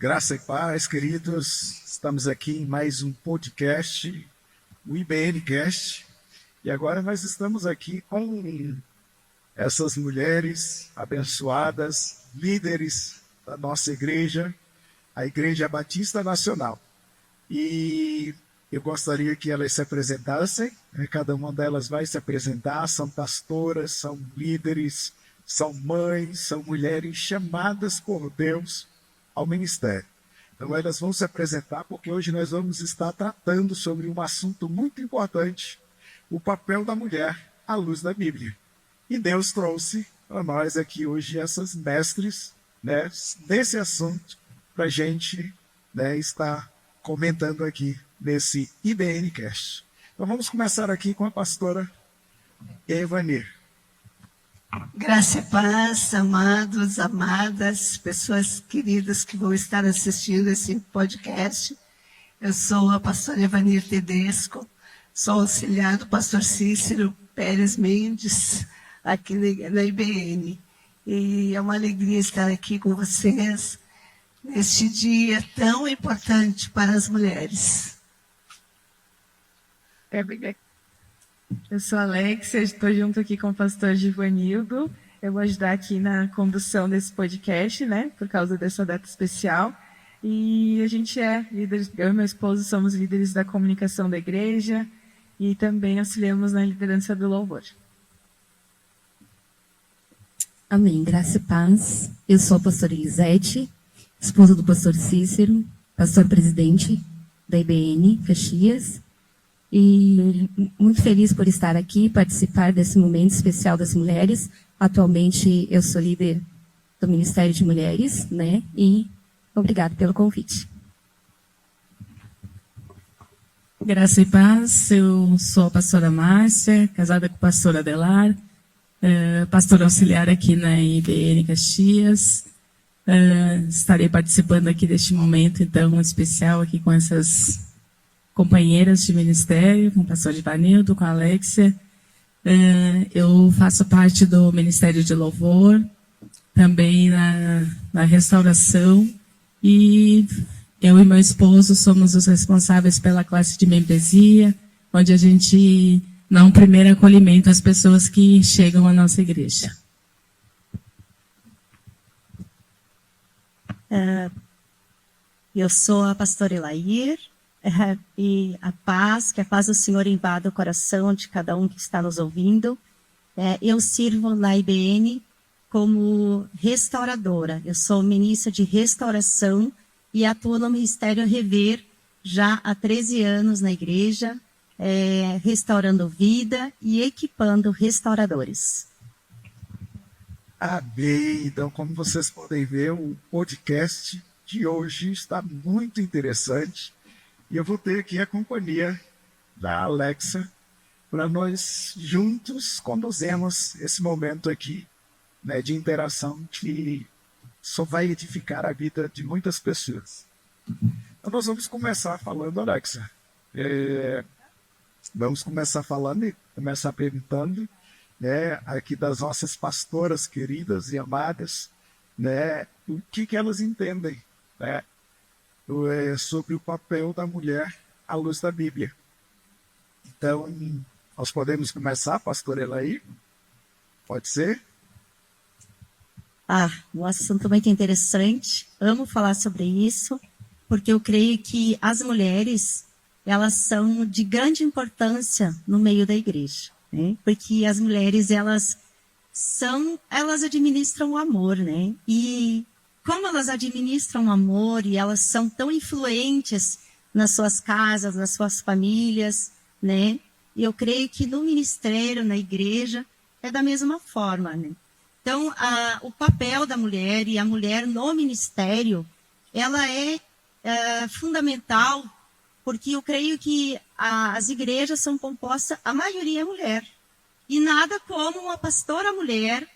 Graça e paz, queridos. Estamos aqui em mais um podcast, o IBNcast. E agora nós estamos aqui com essas mulheres abençoadas, líderes da nossa igreja, a Igreja Batista Nacional. E eu gostaria que elas se apresentassem, cada uma delas vai se apresentar, são pastoras, são líderes, são mães, são mulheres chamadas por Deus ao ministério. Então elas vão se apresentar porque hoje nós vamos estar tratando sobre um assunto muito importante, o papel da mulher à luz da Bíblia. E Deus trouxe a nós aqui hoje essas mestres, nesse assunto para a gente estar comentando aqui nesse IBNcast. Então vamos começar aqui com a pastora Evanir. Graça e paz, amados, amadas, pessoas queridas que vão estar assistindo esse podcast. Eu sou a pastora Evanir Tedesco, sou auxiliar do pastor Cícero Pérez Mendes, aqui na IBN. E é uma alegria estar aqui com vocês neste dia tão importante para as mulheres. Eu sou a Alexia, estou junto aqui com o pastor Givanildo. Eu vou ajudar aqui na condução desse podcast, por causa dessa data especial. E a gente é líderes, eu e meu esposo somos líderes da comunicação da igreja e também auxiliamos na liderança do louvor. Amém, graça e paz. Eu sou a pastora Elisete, esposa do pastor Cícero, pastor presidente da IBN Caxias. E muito feliz por estar aqui, participar desse momento especial das mulheres. Atualmente eu sou líder do Ministério de Mulheres, E obrigado pelo convite. Graça e paz, eu sou a pastora Márcia, casada com o pastor Adelar, pastora auxiliar aqui na IBN Caxias. Estarei participando aqui deste momento, então, especial aqui com essas companheiras de ministério, com o pastor Givanildo, com a Alexia. Eu faço parte do Ministério de Louvor, também na restauração, e eu e meu esposo somos os responsáveis pela classe de membresia, onde a gente dá um primeiro acolhimento às pessoas que chegam à nossa igreja. Eu sou a pastora Elair, e que a paz do Senhor invada o coração de cada um que está nos ouvindo. Eu sirvo na IBN como restauradora. Eu sou ministra de restauração e atuo no Ministério Rever já há 13 anos na igreja, restaurando vida e equipando restauradores. Amém. Então, como vocês podem ver, o podcast de hoje está muito interessante. E eu vou ter aqui a companhia da Alexa para nós juntos conduzirmos esse momento aqui de interação que só vai edificar a vida de muitas pessoas. Então nós vamos começar falando, Alexa. Vamos começar falando e começar perguntando aqui das nossas pastoras queridas e amadas, o que elas entendem, sobre o papel da mulher à luz da Bíblia. Então, nós podemos começar, pastora Elaí? Pode ser? Um assunto muito interessante. Amo falar sobre isso, porque eu creio que as mulheres, elas são de grande importância no meio da igreja, Porque as mulheres, elas administram o amor, E como elas administram o amor e elas são tão influentes nas suas casas, nas suas famílias, E eu creio que no ministério, na igreja, é da mesma forma, Então, o papel da mulher e a mulher no ministério, ela é fundamental, porque eu creio que as igrejas são compostas, a maioria é mulher. E nada como uma pastora mulher,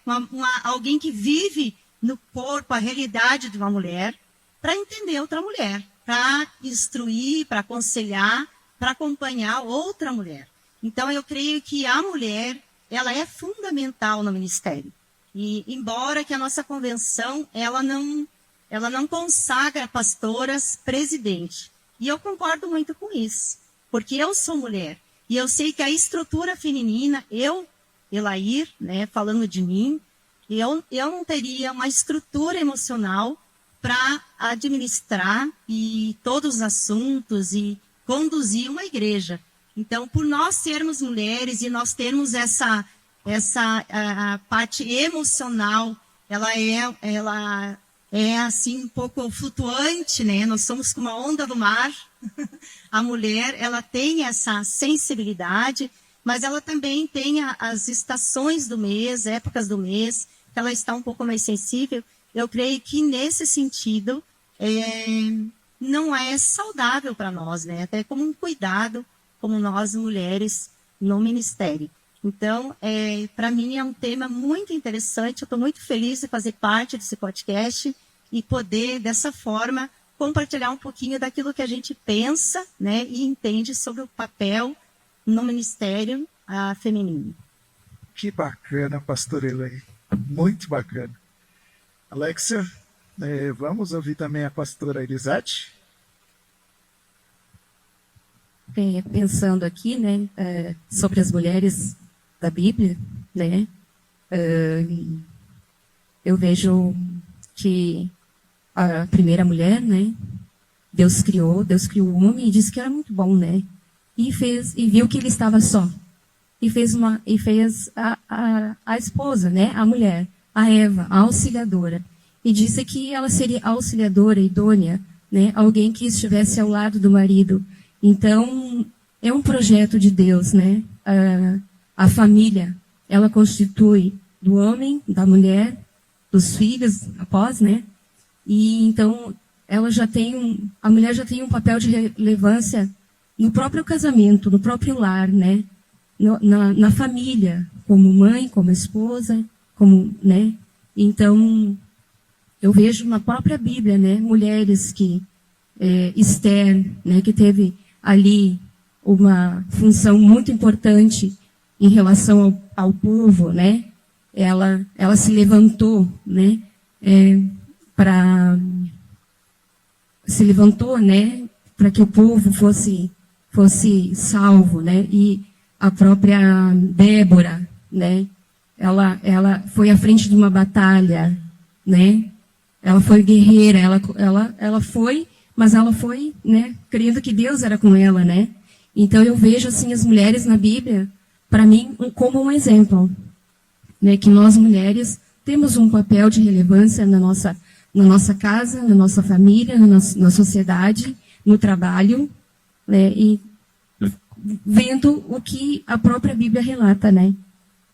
alguém que vive no corpo a realidade de uma mulher, para entender outra mulher, para instruir, para aconselhar, para acompanhar outra mulher. Então, eu creio que a mulher, ela é fundamental no ministério. E, embora que a nossa convenção, ela não ela não consagra pastoras presidente. E eu concordo muito com isso, porque eu sou mulher. E eu sei que a estrutura feminina, Elair, né, falando de mim, eu não teria uma estrutura emocional para administrar e todos os assuntos e conduzir uma igreja. Então, por nós sermos mulheres e nós termos essa a parte emocional, ela é assim um pouco flutuante, né? Nós somos como uma onda do mar. A mulher, ela tem essa sensibilidade, mas ela também tem as estações do mês, épocas do mês, que ela está um pouco mais sensível. Eu creio que nesse sentido não é saudável para nós, né? Até como um cuidado, como nós mulheres no ministério. Então, para mim é um tema muito interessante. Eu estou muito feliz de fazer parte desse podcast e poder, dessa forma, compartilhar um pouquinho daquilo que a gente pensa, né, e entende sobre o papel no ministério feminino. Que bacana, pastor Elair. Muito bacana. Alexia, vamos ouvir também a pastora Elisete? Pensando aqui, né, sobre as mulheres da Bíblia, né, eu vejo que a primeira mulher, né, Deus criou o homem e disse que era muito bom, né, e viu que ele estava só, e fez a esposa, né, a mulher, a Eva, a auxiliadora, e disse que ela seria auxiliadora, idônea, né, alguém que estivesse ao lado do marido. Então, é um projeto de Deus, né? A família, ela constitui do homem, da mulher, dos filhos, após, né? E então, a mulher já tem um papel de relevância no próprio casamento, no próprio lar, né? Na família, como mãe, como esposa, como, né? Então, eu vejo na própria Bíblia, né? Mulheres que, Esther, né? Que teve ali uma função muito importante em relação ao povo, né? Ela se levantou, né? Para que o povo fosse salvo, né? E a própria Débora, né? Ela foi à frente de uma batalha, né? Ela foi guerreira, ela foi, mas ela foi, né, crendo que Deus era com ela, né? Então eu vejo assim as mulheres na Bíblia, para mim, como um exemplo, né, que nós mulheres temos um papel de relevância na nossa casa, na nossa família, na sociedade, no trabalho, né, e vendo o que a própria Bíblia relata, né?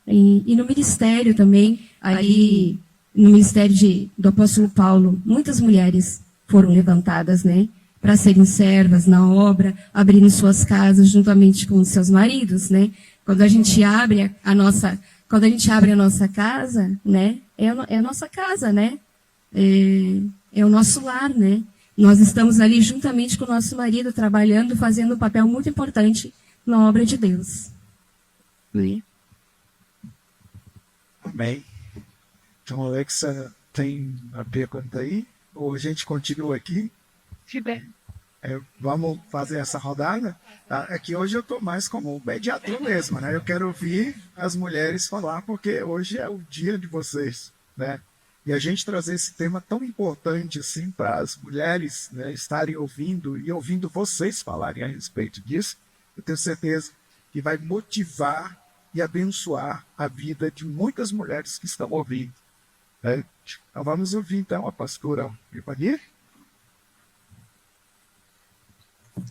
E no ministério também, aí no ministério do apóstolo Paulo, muitas mulheres foram levantadas, né, para serem servas na obra, abrindo suas casas juntamente com os seus maridos, né? Quando a gente abre a nossa casa, né, é a nossa casa, né? É o nosso lar, né? Nós estamos ali juntamente com o nosso marido, trabalhando, fazendo um papel muito importante na obra de Deus. Amém. Então, Alexa, tem a pergunta aí? Ou a gente continua aqui? Vamos fazer essa rodada? Aqui hoje eu estou mais como mediador mesmo, né? Eu quero ouvir as mulheres falar, porque hoje é o dia de vocês, né? E a gente trazer esse tema tão importante assim para as mulheres, né, estarem ouvindo e ouvindo vocês falarem a respeito disso, eu tenho certeza que vai motivar e abençoar a vida de muitas mulheres que estão ouvindo. Né? Então vamos ouvir então a pastora Ivani.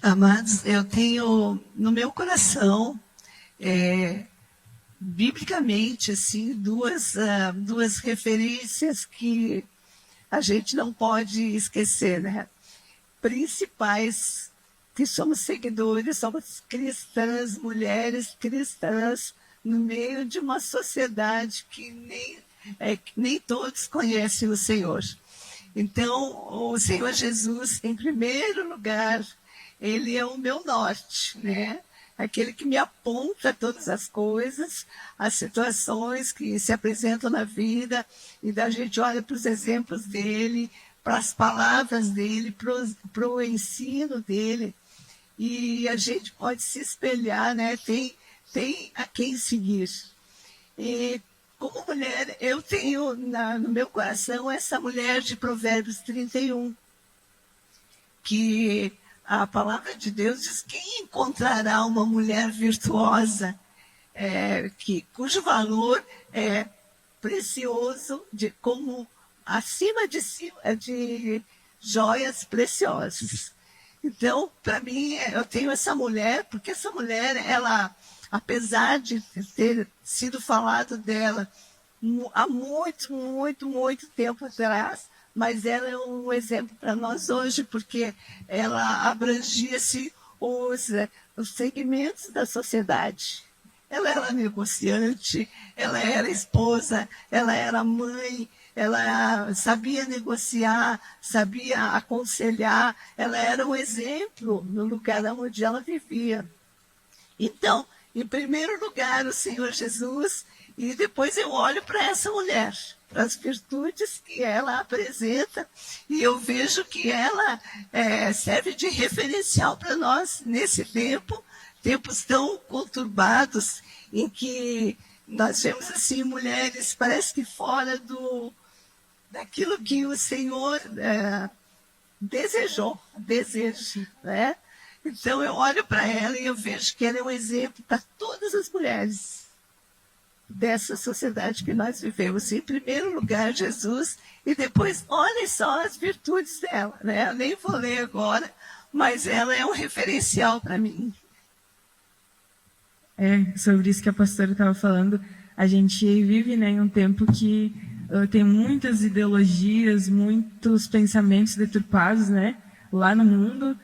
Amados, eu tenho no meu coração, biblicamente, assim, duas referências que a gente não pode esquecer, né? Principais, que somos seguidores, somos cristãs, mulheres cristãs, no meio de uma sociedade que nem todos conhecem o Senhor. Então, o Senhor Jesus, em primeiro lugar, Ele é o meu norte, né? Aquele que me aponta todas as coisas, as situações que se apresentam na vida, e da gente olha para os exemplos dele, para as palavras dele, para o ensino dele. E a gente pode se espelhar, né? Tem a quem seguir. E como mulher, eu tenho no meu coração essa mulher de Provérbios 31, que a palavra de Deus diz: quem encontrará uma mulher virtuosa, cujo valor é precioso, como acima de joias preciosas. Então, para mim, eu tenho essa mulher, porque essa mulher, ela, apesar de ter sido falado dela há muito, muito, muito tempo atrás, mas ela é um exemplo para nós hoje, porque ela abrangia-se os segmentos da sociedade. Ela era negociante, ela era esposa, ela era mãe, ela sabia negociar, sabia aconselhar, ela era um exemplo no lugar onde ela vivia. Então, em primeiro lugar, o Senhor Jesus, e depois eu olho para essa mulher, para as virtudes que ela apresenta, e eu vejo que ela serve de referencial para nós nesse tempo, tempos tão conturbados, em que nós vemos assim mulheres, parece que fora daquilo que o Senhor deseja, né? Então eu olho para ela e eu vejo que ela é um exemplo para todas as mulheres dessa sociedade que nós vivemos. Em primeiro lugar, Jesus, e depois, olhem só as virtudes dela, né? Eu nem vou ler agora, mas ela é um referencial para mim. Sobre isso que a pastora estava falando, a gente vive, né, em um tempo que tem muitas ideologias, muitos pensamentos deturpados, né, lá no mundo,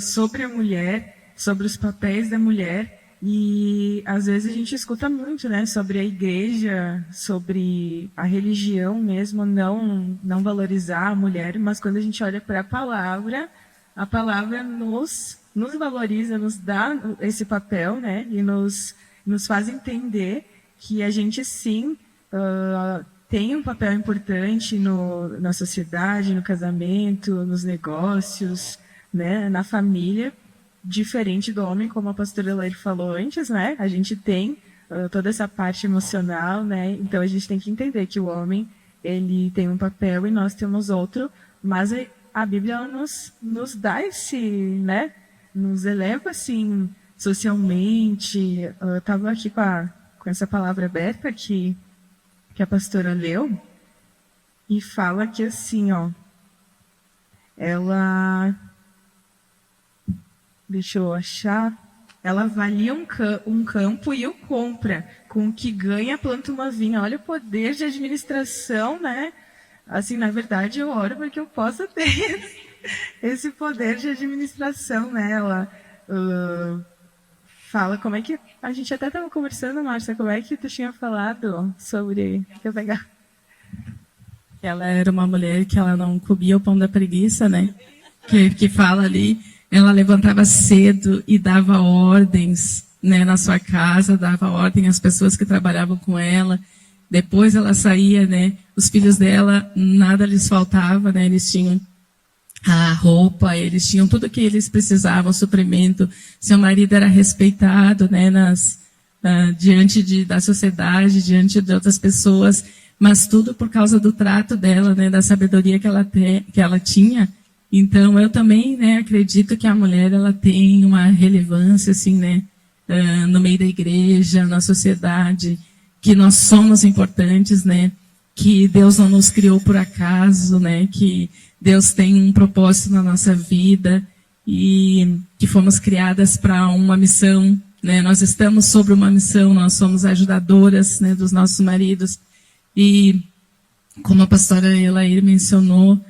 sobre a mulher, sobre os papéis da mulher, e às vezes a gente escuta muito, né, sobre a igreja, sobre a religião mesmo, não valorizar a mulher, mas quando a gente olha para a palavra nos valoriza, nos dá esse papel, né, e nos faz entender que a gente sim tem um papel importante na sociedade, no casamento, nos negócios, né, na família, diferente do homem, como a pastora Leire falou antes, né? A gente tem toda essa parte emocional, né? Então a gente tem que entender que o homem, ele tem um papel e nós temos outro, mas a Bíblia nos dá esse, né? Nos eleva assim socialmente. Eu estava aqui com essa palavra aberta que a pastora leu e fala que assim, ó, ela, deixa eu achar, ela avalia um campo e o compra, com o que ganha planta uma vinha. Olha o poder de administração, né? Assim, na verdade, eu oro para que eu possa ter esse poder de administração, né? Ela fala como é que... A gente até estava conversando, Márcia, como é que tu tinha falado sobre... Deixa eu pegar. Ela era uma mulher que ela não comia o pão da preguiça, né? Que fala ali, ela levantava cedo e dava ordens, né, na sua casa, dava ordem às pessoas que trabalhavam com ela. Depois ela saía, né? Os filhos dela, nada lhes faltava, né? Eles tinham a roupa, eles tinham tudo que eles precisavam, suprimento. Seu marido era respeitado, né, diante da sociedade, diante de outras pessoas, mas tudo por causa do trato dela, né, da sabedoria que ela tinha. Então eu também, né, acredito que a mulher ela tem uma relevância assim, né, no meio da igreja, na sociedade, que nós somos importantes, né, que Deus não nos criou por acaso, né, que Deus tem um propósito na nossa vida e que fomos criadas para uma missão, né? Nós estamos sobre uma missão, nós somos ajudadoras, né, dos nossos maridos. E como a pastora Elair mencionou,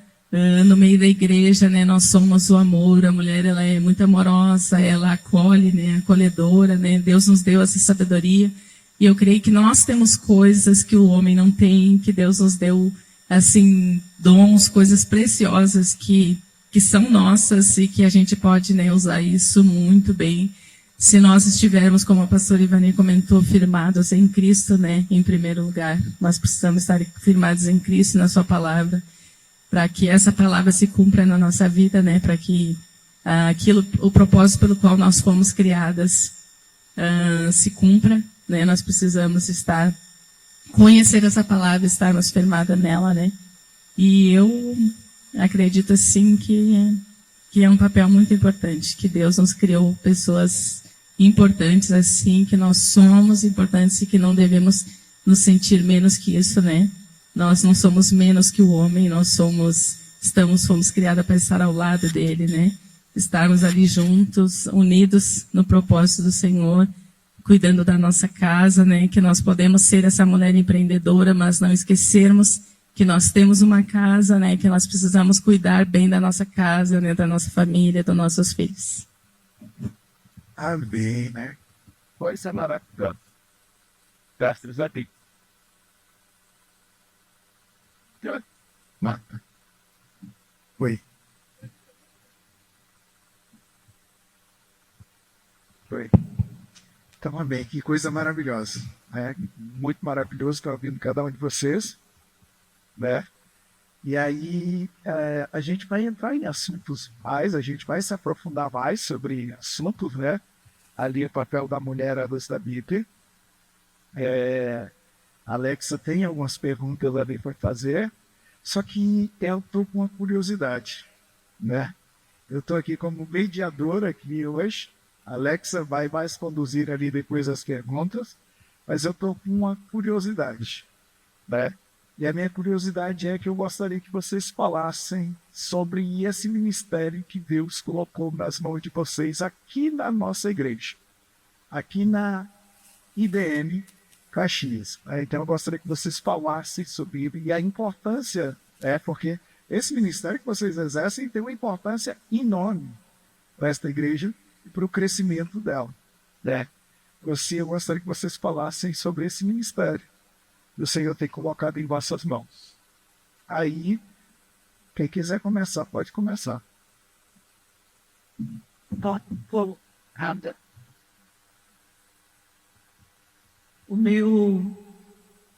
no meio da igreja, né, nós somos o amor. A mulher ela é muito amorosa, ela acolhe, né, acolhedora, né? Deus nos deu essa sabedoria. E eu creio que nós temos coisas que o homem não tem, que Deus nos deu, assim, dons, coisas preciosas que são nossas e que a gente pode, né, usar isso muito bem, se nós estivermos, como a pastora Ivani comentou, firmados em Cristo, né, em primeiro lugar. Nós precisamos estar firmados em Cristo, na sua palavra. para que essa palavra se cumpra na nossa vida, né? Para que o propósito pelo qual nós fomos criadas se cumpra, né? Nós precisamos conhecer essa palavra, estarmos firmada nela, né? E eu acredito sim que é um papel muito importante, que Deus nos criou pessoas importantes assim, que nós somos importantes e que não devemos nos sentir menos que isso, né? Nós não somos menos que o homem, fomos criadas para estar ao lado dele, né? Estarmos ali juntos, unidos no propósito do Senhor, cuidando da nossa casa, né? Que nós podemos ser essa mulher empreendedora, mas não esquecermos que nós temos uma casa, né? Que nós precisamos cuidar bem da nossa casa, né? Da nossa família, dos nossos filhos. Amém, né? Coisa maravilhosa. Graças a Deus. Marta. Oi. Oi. Então, amém. Que coisa maravilhosa. Né? Muito maravilhoso estar ouvindo cada um de vocês. Né? E aí a gente vai entrar em assuntos mais, a gente vai se aprofundar mais sobre assuntos, né? Ali o papel da mulher à luz da Bíblia. Alexa tem algumas perguntas ali para fazer, só que eu estou com uma curiosidade, né? Eu estou aqui como mediadora aqui hoje. A Alexa vai mais conduzir ali depois as perguntas, mas eu estou com uma curiosidade, né? E a minha curiosidade é que eu gostaria que vocês falassem sobre esse ministério que Deus colocou nas mãos de vocês aqui na nossa igreja, aqui na IBN Caxias. Então eu gostaria que vocês falassem sobre isso e a importância, porque esse ministério que vocês exercem tem uma importância enorme para esta igreja e para o crescimento dela. Né? Eu gostaria que vocês falassem sobre esse ministério que o Senhor tem colocado em vossas mãos. Aí, quem quiser começar, pode começar.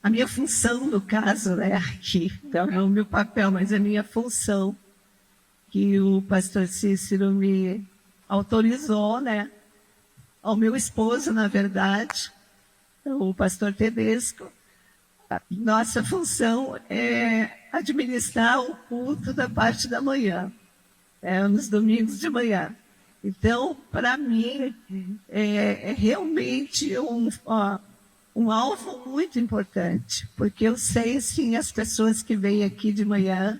A minha função, no caso, né, aqui, não é o meu papel, mas a minha função, que o pastor Cícero me autorizou, né, ao meu esposo, na verdade, o pastor Tedesco. Nossa função é administrar o culto da parte da manhã, nos domingos de manhã. Então, para mim, é realmente um alvo muito importante, porque eu sei, sim, as pessoas que vêm aqui de manhã,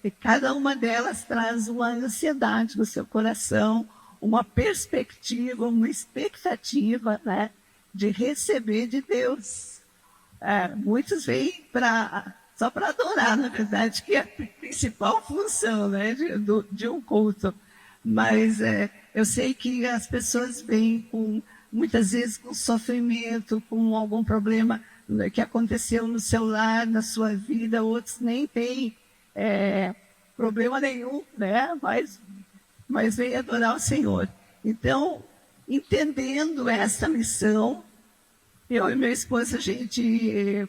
que cada uma delas traz uma ansiedade no seu coração, uma perspectiva, uma expectativa, né, de receber de Deus. Muitos vêm só para adorar, na verdade, que é a principal função, né, de um culto. Mas eu sei que as pessoas vêm muitas vezes com sofrimento, com algum problema que aconteceu no seu lar, na sua vida, outros nem têm problema nenhum, né, mas vêm adorar o Senhor. Então, entendendo essa missão, eu e meu esposo,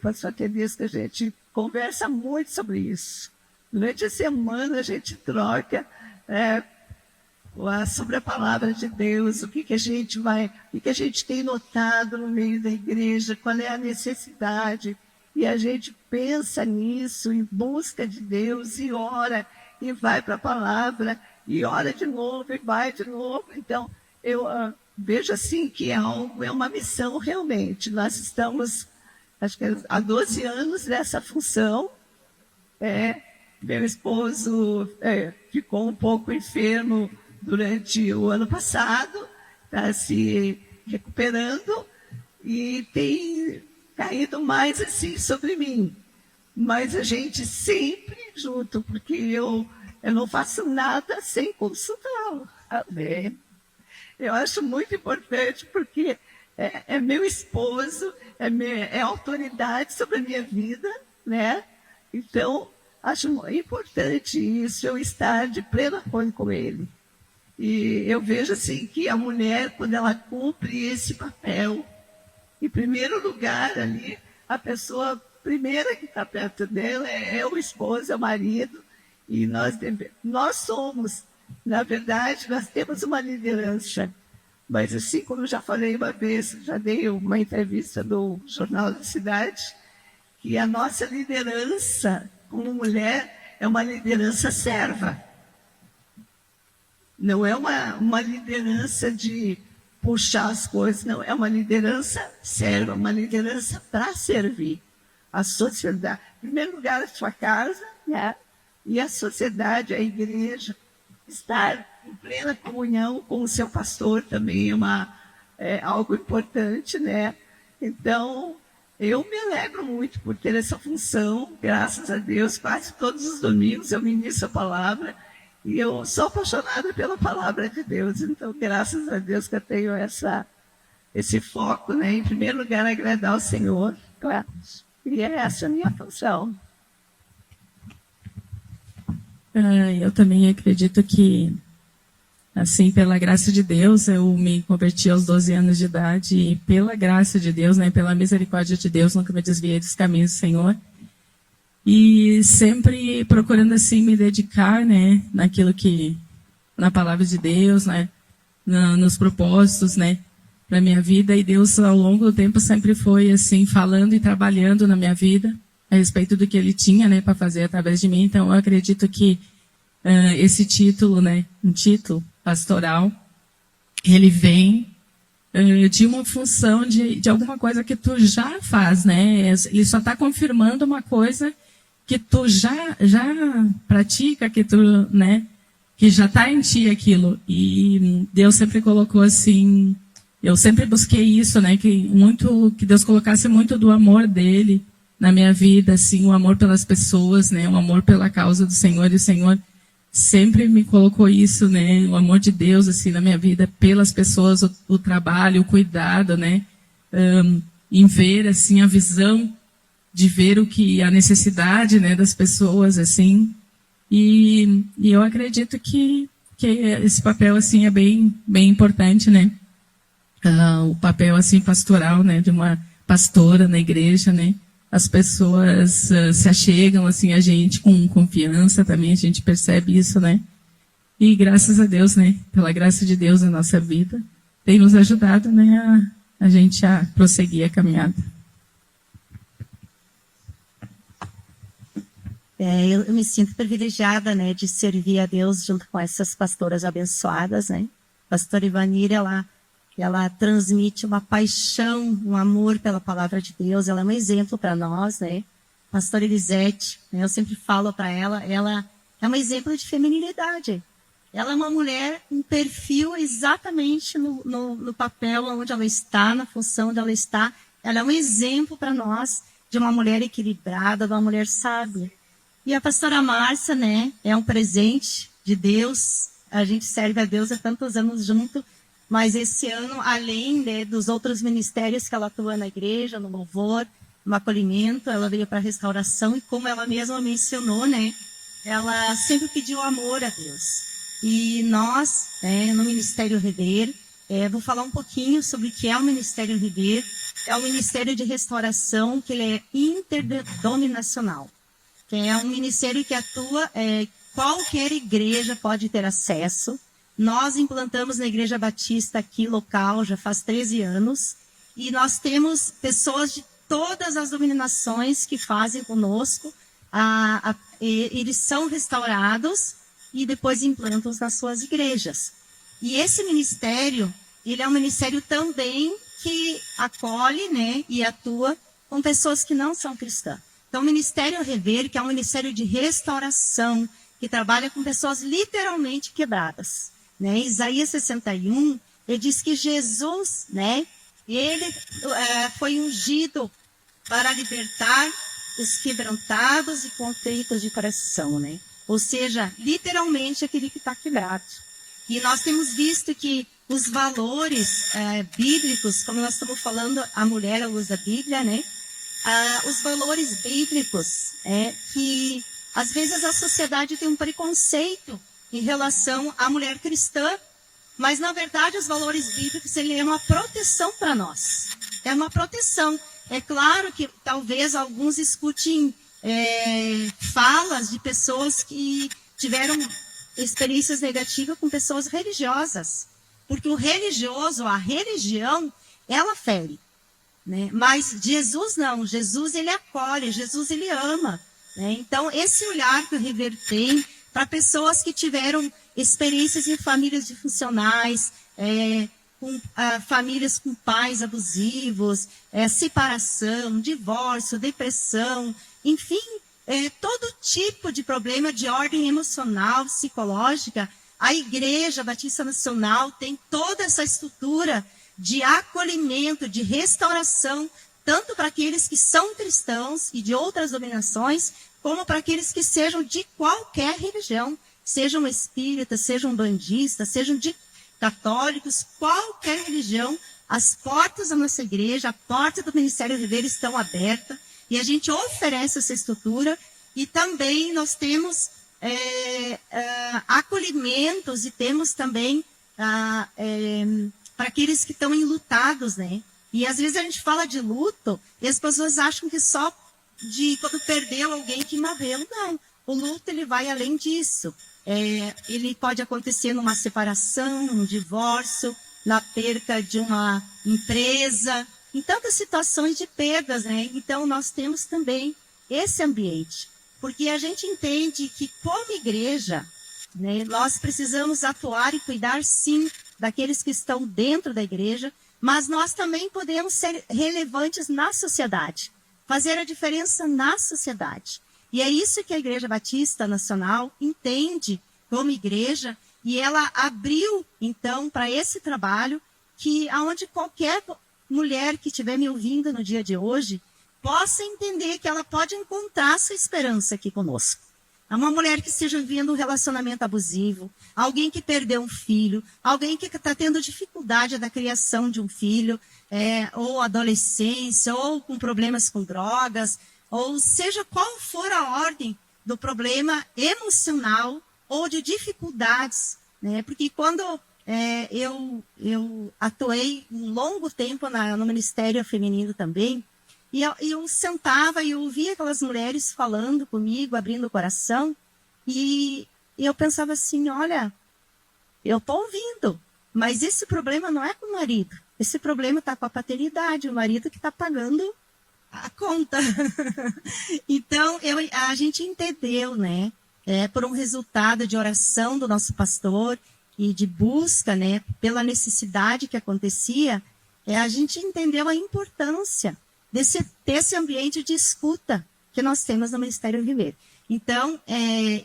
pastor Tedesco, a gente conversa muito sobre isso. Durante a semana a gente troca sobre a palavra de Deus, o que a gente tem notado no meio da igreja, qual é a necessidade. E a gente pensa nisso, em busca de Deus, e ora, e vai para a palavra, e ora de novo, e vai de novo. Então, eu vejo assim que é uma missão realmente. Nós estamos, acho que há 12 anos nessa função. Meu esposo ficou um pouco enfermo durante o ano passado, está se recuperando e tem caído mais assim sobre mim. Mas a gente sempre junto, porque eu não faço nada sem consultá-lo. Amém. Eu acho muito importante, porque é meu esposo, é autoridade sobre a minha vida, né? Então, acho importante isso, eu estar de pleno acordo com ele. E eu vejo assim que a mulher, quando ela cumpre esse papel, em primeiro lugar ali, a pessoa primeira que está perto dela é o esposo, é o marido, E nós somos, na verdade, nós temos uma liderança. Mas assim como eu já falei uma vez, já dei uma entrevista no Jornal da Cidade, que a nossa liderança como mulher é uma liderança serva. Não é uma liderança de puxar as coisas, não. É uma liderança serva, uma liderança para servir a sociedade. Em primeiro lugar, a sua casa, né? E a sociedade, a igreja. Estar em plena comunhão com o seu pastor também é algo importante, né? Então, eu me alegro muito por ter essa função, graças a Deus, quase todos os domingos eu ministro a palavra, e eu sou apaixonada pela palavra de Deus, então, graças a Deus que eu tenho esse foco, né? Em primeiro lugar, agradar o Senhor, claro, e essa é a minha função. Eu também acredito que, assim, pela graça de Deus, eu me converti aos 12 anos de idade e pela graça de Deus, né, pela misericórdia de Deus, nunca me desviei dos caminhos do Senhor. E sempre procurando, assim, me dedicar, né, naquilo que, na palavra de Deus, né, nos propósitos, né, para minha vida. E Deus, ao longo do tempo, sempre foi, assim, falando e trabalhando na minha vida a respeito do que Ele tinha, né, para fazer através de mim. Então, eu acredito que esse título, né, um título pastoral, ele vem de uma função de alguma coisa que tu já faz, né? Ele só está confirmando uma coisa que tu já pratica, que tu, né, que já está em ti aquilo. E Deus sempre colocou assim, eu sempre busquei isso, né, que Deus colocasse muito do amor dele na minha vida, assim, o amor pelas pessoas, né, o amor pela causa do Senhor, e o Senhor sempre me colocou isso, né, o amor de Deus, assim, na minha vida, pelas pessoas, o trabalho, o cuidado, né, em ver, assim, a visão de ver a necessidade, né, das pessoas, assim, e eu acredito que esse papel, assim, é bem importante, né, o papel, assim, pastoral, né, de uma pastora na igreja, né, as pessoas se achegam, assim, a gente com confiança também, a gente percebe isso, né, e graças a Deus, né, pela graça de Deus na nossa vida, tem nos ajudado, né, a gente a prosseguir a caminhada. Eu me sinto privilegiada, né, de servir a Deus junto com essas pastoras abençoadas, né. A pastora Ivanir, ela transmite uma paixão, um amor pela palavra de Deus. Ela é um exemplo para nós, né. A pastora Elisete, né, eu sempre falo para ela é um exemplo de feminilidade. Ela é uma mulher, um perfil exatamente no papel onde ela está, na função onde ela está. Ela é um exemplo para nós de uma mulher equilibrada, de uma mulher sábia. E a pastora Márcia, né, é um presente de Deus. A gente serve a Deus há tantos anos junto, mas esse ano, além, né, dos outros ministérios que ela atua na igreja, no louvor, no acolhimento, ela veio para a restauração, e como ela mesma mencionou, né, ela sempre pediu amor a Deus. E nós, né, no Ministério Rever, vou falar um pouquinho sobre o que é o Ministério Rever. É um ministério de restauração que ele é interdenominacional. Que é um ministério que atua, qualquer igreja pode ter acesso. Nós implantamos na Igreja Batista aqui, local, já faz 13 anos, e nós temos pessoas de todas as denominações que fazem conosco, eles são restaurados e depois implantam nas suas igrejas. E esse ministério, ele é um ministério também que acolhe, né, e atua com pessoas que não são cristãs. Então, o Ministério Rever, que é um ministério de restauração, que trabalha com pessoas literalmente quebradas. Né? Isaías 61, ele diz que Jesus, né, ele foi ungido para libertar os quebrantados e contritos de coração. Né? Ou seja, literalmente aquele que está quebrado. E nós temos visto que os valores bíblicos, como nós estamos falando, a mulher à luz da Bíblia, né? Os valores bíblicos que às vezes a sociedade tem um preconceito em relação à mulher cristã, mas na verdade os valores bíblicos ele é uma proteção para nós. É uma proteção. É claro que talvez alguns escutem falas de pessoas que tiveram experiências negativas com pessoas religiosas. Porque o religioso, a religião, ela fere, né? Mas Jesus não, Jesus ele acolhe, Jesus ele ama, né? Então, esse olhar que o River tem para pessoas que tiveram experiências em famílias disfuncionais, com famílias com pais abusivos, separação, divórcio, depressão, enfim, todo tipo de problema de ordem emocional, psicológica, a Igreja Batista Nacional tem toda essa estrutura de acolhimento, de restauração, tanto para aqueles que são cristãos e de outras denominações, como para aqueles que sejam de qualquer religião, sejam espíritas, sejam bandistas, sejam de católicos, qualquer religião, as portas da nossa igreja, a porta do Ministério Ribeiro estão abertas e a gente oferece essa estrutura e também nós temos acolhimentos e temos também para aqueles que estão enlutados, né? E às vezes a gente fala de luto e as pessoas acham que só de quando perdeu alguém que morreu. Não, o luto ele vai além disso. Ele pode acontecer numa separação, num divórcio, na perda de uma empresa, em tantas situações de perdas, né? Então nós temos também esse ambiente, porque a gente entende que como igreja, né, nós precisamos atuar e cuidar sim daqueles que estão dentro da igreja, mas nós também podemos ser relevantes na sociedade, fazer a diferença na sociedade. E é isso que a Igreja Batista Nacional entende como igreja, e ela abriu, então, para esse trabalho, que aonde qualquer mulher que estiver me ouvindo no dia de hoje, possa entender que ela pode encontrar sua esperança aqui conosco. É uma mulher que esteja vivendo um relacionamento abusivo, alguém que perdeu um filho, alguém que está tendo dificuldade da criação de um filho, ou adolescência, ou com problemas com drogas, ou seja qual for a ordem do problema emocional ou de dificuldades, né? Porque quando eu atuei um longo tempo no Ministério Feminino também, e eu sentava e eu ouvia aquelas mulheres falando comigo, abrindo o coração, e eu pensava assim, olha, eu estou ouvindo, mas esse problema não é com o marido, esse problema está com a paternidade, o marido que está pagando a conta. Então, a gente entendeu, né, por um resultado de oração do nosso pastor e de busca, né, pela necessidade que acontecia, a gente entendeu a importância desse ambiente de escuta que nós temos no Ministério Ribeiro. Então,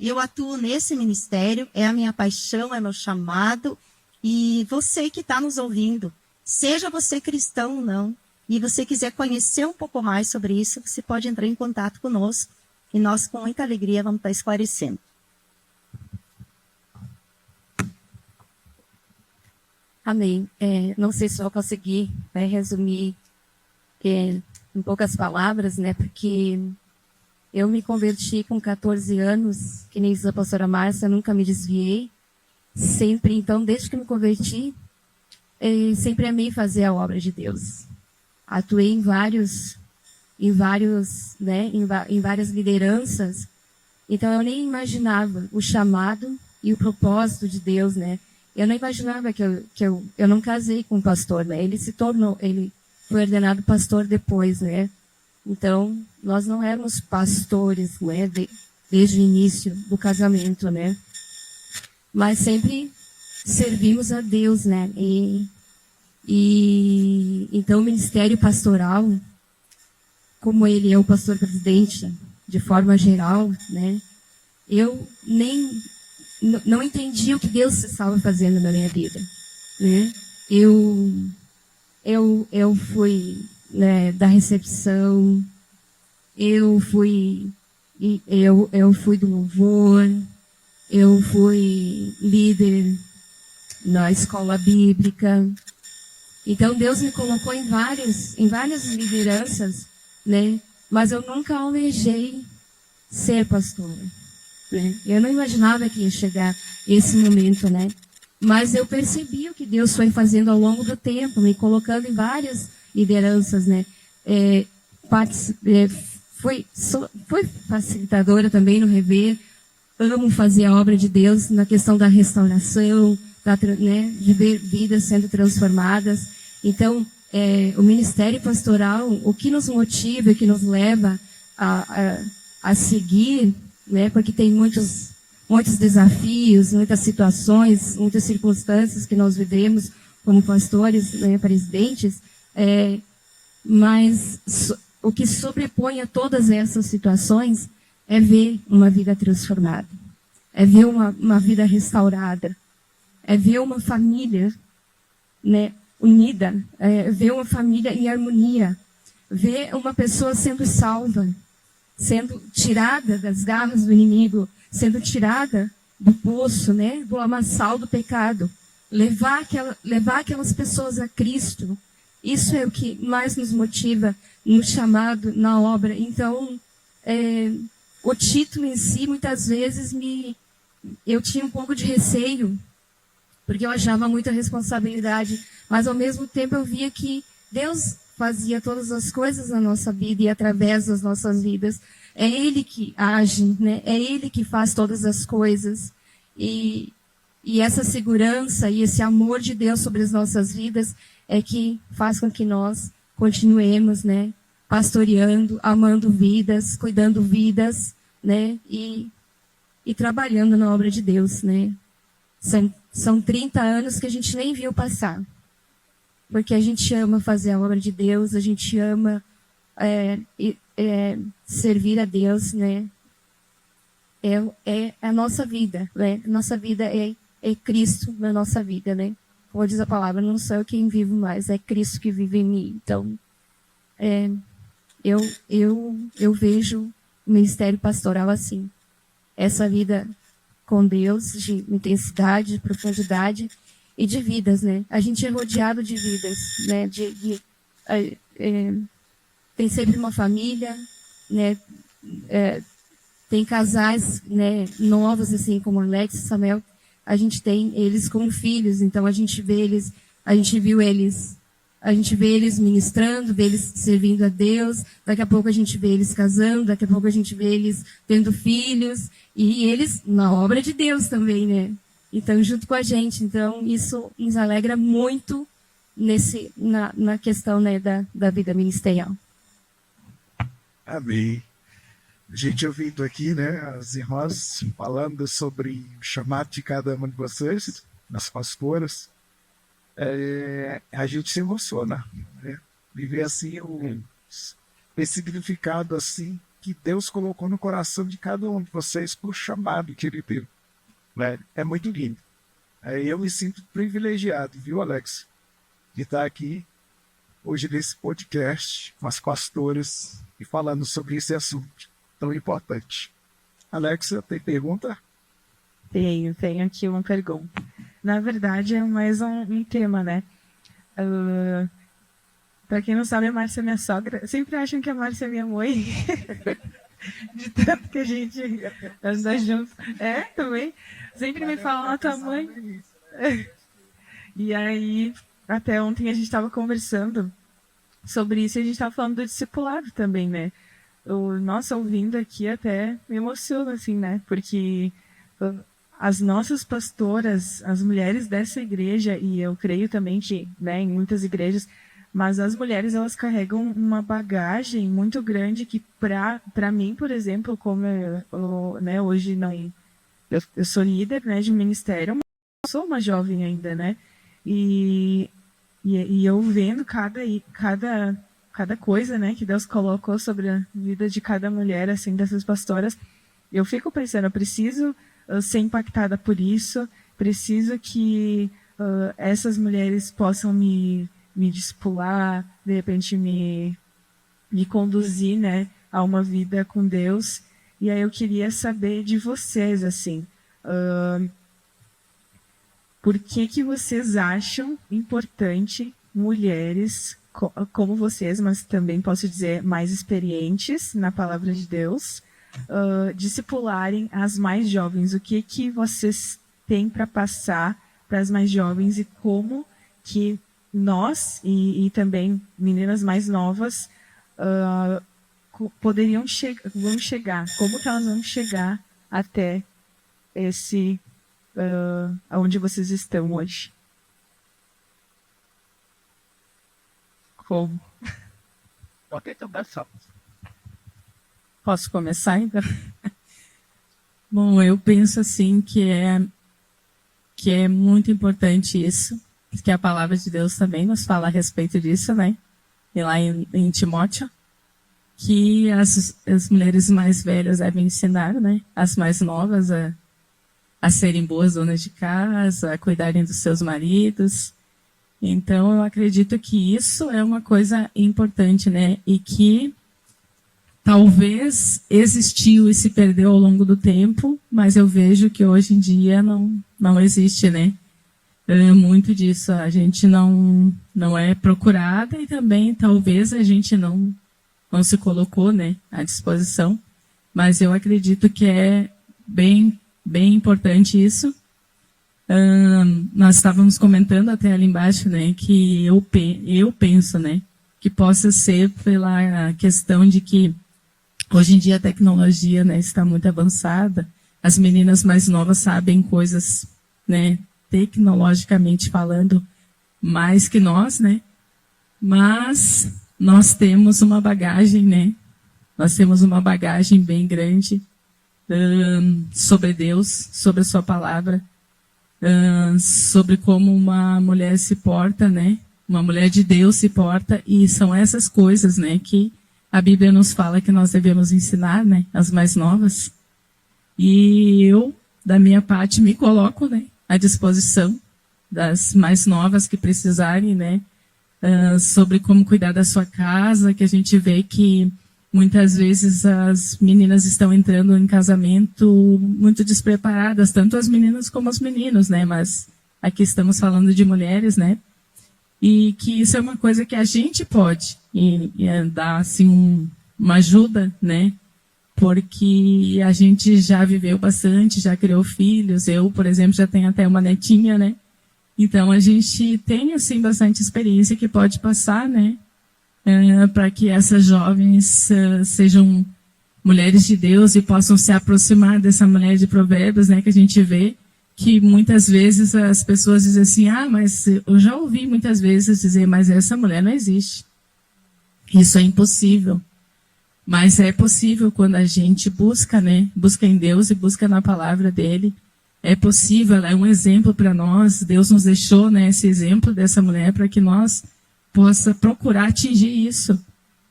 eu atuo nesse ministério, é a minha paixão, é meu chamado, e você que está nos ouvindo, seja você cristão ou não, e você quiser conhecer um pouco mais sobre isso, você pode entrar em contato conosco, e nós, com muita alegria, vamos estar esclarecendo. Amém. Não sei se eu consegui resumir em poucas palavras, né? Porque eu me converti com 14 anos, que nem diz a pastora Márcia, nunca me desviei. Sempre, então, desde que me converti, sempre amei fazer a obra de Deus. Atuei em várias lideranças. Então, eu nem imaginava o chamado e o propósito de Deus, né? Eu não imaginava que eu não casei com um pastor, né? Ele foi ordenado pastor depois, né? Então, nós não éramos pastores, né? Desde o início do casamento, né? Mas sempre servimos a Deus, né? Então, o ministério pastoral, como ele é o pastor presidente, de forma geral, né? Eu não entendi o que Deus estava fazendo na minha vida, né? Eu fui, né, da recepção, eu fui do louvor, eu fui líder na escola bíblica. Então Deus me colocou em várias lideranças, né? Mas eu nunca almejei ser pastora, né? Eu não imaginava que ia chegar esse momento, né? Mas eu percebi o que Deus foi fazendo ao longo do tempo, me colocando em várias lideranças, né? foi facilitadora também no Rever. Amo fazer a obra de Deus na questão da restauração, né, de ver vidas sendo transformadas. Então, o ministério pastoral, o que nos motiva, o que nos leva a seguir, né, porque tem muitos desafios, muitas situações, muitas circunstâncias que nós vivemos como pastores, né, presidentes, mas o que sobrepõe a todas essas situações é ver uma vida transformada, é ver uma vida restaurada, é ver uma família, né, unida, ver uma família em harmonia, ver uma pessoa sendo salva, sendo tirada das garras do inimigo, sendo tirada do poço, né, do lamaçal do pecado, levar aquelas pessoas a Cristo. Isso é o que mais nos motiva no chamado, na obra. Então, o título em si, muitas vezes, eu tinha um pouco de receio, porque eu achava muita responsabilidade, mas ao mesmo tempo eu via que Deus fazia todas as coisas na nossa vida e através das nossas vidas. É Ele que age, né? É Ele que faz todas as coisas. E essa segurança e esse amor de Deus sobre as nossas vidas é que faz com que nós continuemos, né, pastoreando, amando vidas, cuidando vidas, né, e trabalhando na obra de Deus, né. São 30 anos que a gente nem viu passar, porque a gente ama fazer a obra de Deus, a gente ama servir a Deus, né. É a nossa vida, né. Nossa vida é Cristo na nossa vida, né. Como diz a palavra, não sou eu quem vivo mais, é Cristo que vive em mim. Então, eu vejo o ministério pastoral assim. Essa vida com Deus, de intensidade, de profundidade e de vidas, né? A gente é rodeado de vidas, né? Tem sempre uma família, né? Tem casais, né, novos, assim, como Alex e Samuel. A gente tem eles como filhos, então a gente vê eles, a gente vê eles ministrando, vê eles servindo a Deus, daqui a pouco a gente vê eles casando, daqui a pouco a gente vê eles tendo filhos, e eles na obra de Deus também, né? Então, junto com a gente. Então, isso nos alegra muito na questão, né, da vida ministerial. Amém. A gente ouvindo aqui, né, as irmãs falando sobre o chamado de cada uma de vocês, nas pastoras, a gente se emociona, né? Viver assim esse significado assim que Deus colocou no coração de cada um de vocês por chamado que Ele deu, né? É muito lindo. Eu me sinto privilegiado, viu, Alex, de estar aqui hoje nesse podcast com as pastoras e falando sobre esse assunto tão importante. Alexa, tem pergunta? Tenho aqui uma pergunta. Na verdade, é mais um tema, né? Para quem não sabe, a Márcia é minha sogra. Sempre acham que a Márcia é minha mãe. De tanto que a gente anda junto. Também. Sempre me falam, tua mãe. E aí, até ontem a gente estava conversando sobre isso e a gente estava falando do discipulado também, né? Nossa, ouvindo aqui até me emociona, assim, né? Porque as nossas pastoras, as mulheres dessa igreja, e eu creio também que, né, em muitas igrejas, mas as mulheres, elas carregam uma bagagem muito grande que, para mim, por exemplo, como né, hoje não, eu sou líder, né, de ministério, mas eu sou uma jovem ainda, né? E eu vendo cada coisa, né, que Deus colocou sobre a vida de cada mulher, assim, dessas pastoras, eu fico pensando, eu preciso ser impactada por isso, preciso que essas mulheres possam me discipular, de repente me conduzir, né, a uma vida com Deus. E aí eu queria saber de vocês, assim, por que vocês acham importante mulheres como vocês, mas também posso dizer mais experientes na palavra de Deus, discipularem as mais jovens? O que vocês têm para passar para as mais jovens e como que nós e também meninas mais novas vão chegar, como que elas vão chegar até esse aonde vocês estão hoje? Como? Pode começar. Posso começar, então? Bom, eu penso assim que é muito importante isso, porque a palavra de Deus também nos fala a respeito disso, né? E lá em Timóteo, que as mulheres mais velhas devem ensinar, né? As mais novas a serem boas donas de casa, a cuidarem dos seus maridos. Então, eu acredito que isso é uma coisa importante, né? E que talvez existiu e se perdeu ao longo do tempo, mas eu vejo que hoje em dia não existe, né? Muito disso. A gente não é procurada e também talvez a gente não se colocou, né, à disposição. Mas eu acredito que é bem importante isso. Nós estávamos comentando até ali embaixo, né, que eu penso, né, que possa ser pela questão de que hoje em dia a tecnologia, né, está muito avançada. As meninas mais novas sabem coisas, né, tecnologicamente falando, mais que nós, né? Mas nós temos uma bagagem, né? Nós temos uma bagagem bem grande sobre Deus, sobre a sua palavra, sobre como uma mulher se porta, né? Uma mulher de Deus se porta, e são essas coisas, né, que a Bíblia nos fala que nós devemos ensinar, né, as mais novas. E eu, da minha parte, me coloco, né, à disposição das mais novas que precisarem, né, sobre como cuidar da sua casa, que a gente vê que muitas vezes as meninas estão entrando em casamento muito despreparadas, tanto as meninas como os meninos, né, mas aqui estamos falando de mulheres, né, e que isso é uma coisa que a gente pode e dar, assim, uma ajuda, né, porque a gente já viveu bastante, já criou filhos. Eu, por exemplo, já tenho até uma netinha, né? Então, a gente tem, assim, bastante experiência que pode passar, né? Para que essas jovens sejam mulheres de Deus e possam se aproximar dessa mulher de Provérbios, né? Que a gente vê que muitas vezes as pessoas dizem assim, mas eu já ouvi muitas vezes dizer, mas essa mulher não existe. Isso é impossível. Mas é possível quando a gente busca, né? Busca em Deus e busca na palavra dele. É possível, ela é um exemplo para nós. Deus nos deixou, né, esse exemplo dessa mulher para que nós possa procurar atingir isso.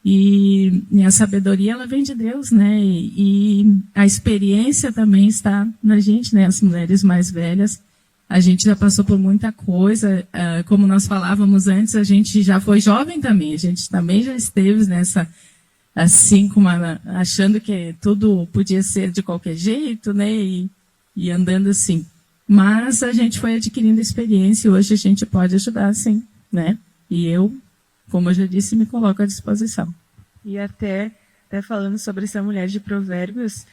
E a sabedoria, ela vem de Deus, né? E a experiência também está na gente, né? As mulheres mais velhas. A gente já passou por muita coisa. Como nós falávamos antes, a gente já foi jovem também. A gente também já esteve nessa... assim, como achando que tudo podia ser de qualquer jeito, né, e andando assim. Mas a gente foi adquirindo experiência e hoje a gente pode ajudar, sim, né? E eu, como eu já disse, me coloco à disposição. E até falando sobre essa mulher de Provérbios,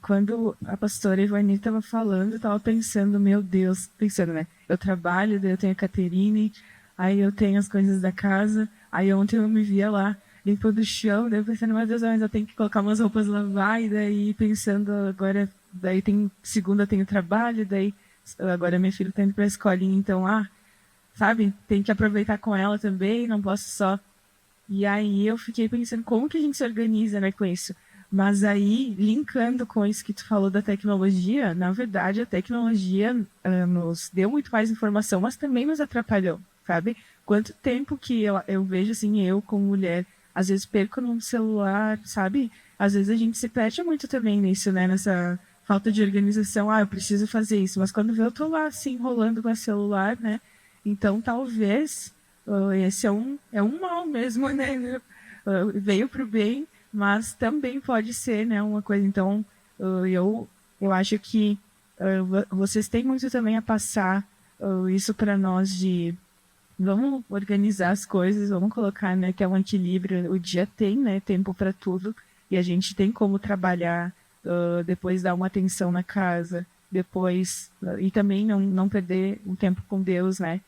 quando a pastora Ivani estava falando, eu estava pensando, meu Deus, né? Eu trabalho, daí eu tenho a Caterine, aí eu tenho as coisas da casa, aí ontem eu me via lá, limpando o chão, daí eu pensando, meu Deus, mas eu tenho que colocar umas roupas lavar, e daí pensando, agora, daí segunda tem o trabalho, daí agora minha filha está indo para a escolinha, então, sabe, tem que aproveitar com ela também, não posso só. E aí eu fiquei pensando, como que a gente se organiza, né, com isso? Mas aí, linkando com isso que tu falou da tecnologia, na verdade, a tecnologia nos deu muito mais informação, mas também nos atrapalhou, sabe? Quanto tempo que eu vejo, assim, eu como mulher, às vezes perco no celular, sabe? Às vezes a gente se perde muito também nisso, né? Nessa falta de organização. Eu preciso fazer isso. Mas quando vê, eu tô lá, assim, enrolando com o celular, né? Então, talvez, esse é um mal mesmo, né? Veio pro bem, mas também pode ser, né? Uma coisa. Então, eu acho que vocês têm muito também a passar isso para nós de... Vamos organizar as coisas, vamos colocar, né, que é um equilíbrio. O dia tem, né, tempo para tudo, e a gente tem como trabalhar, depois dar uma atenção na casa, depois, e também não perder o tempo com Deus, né.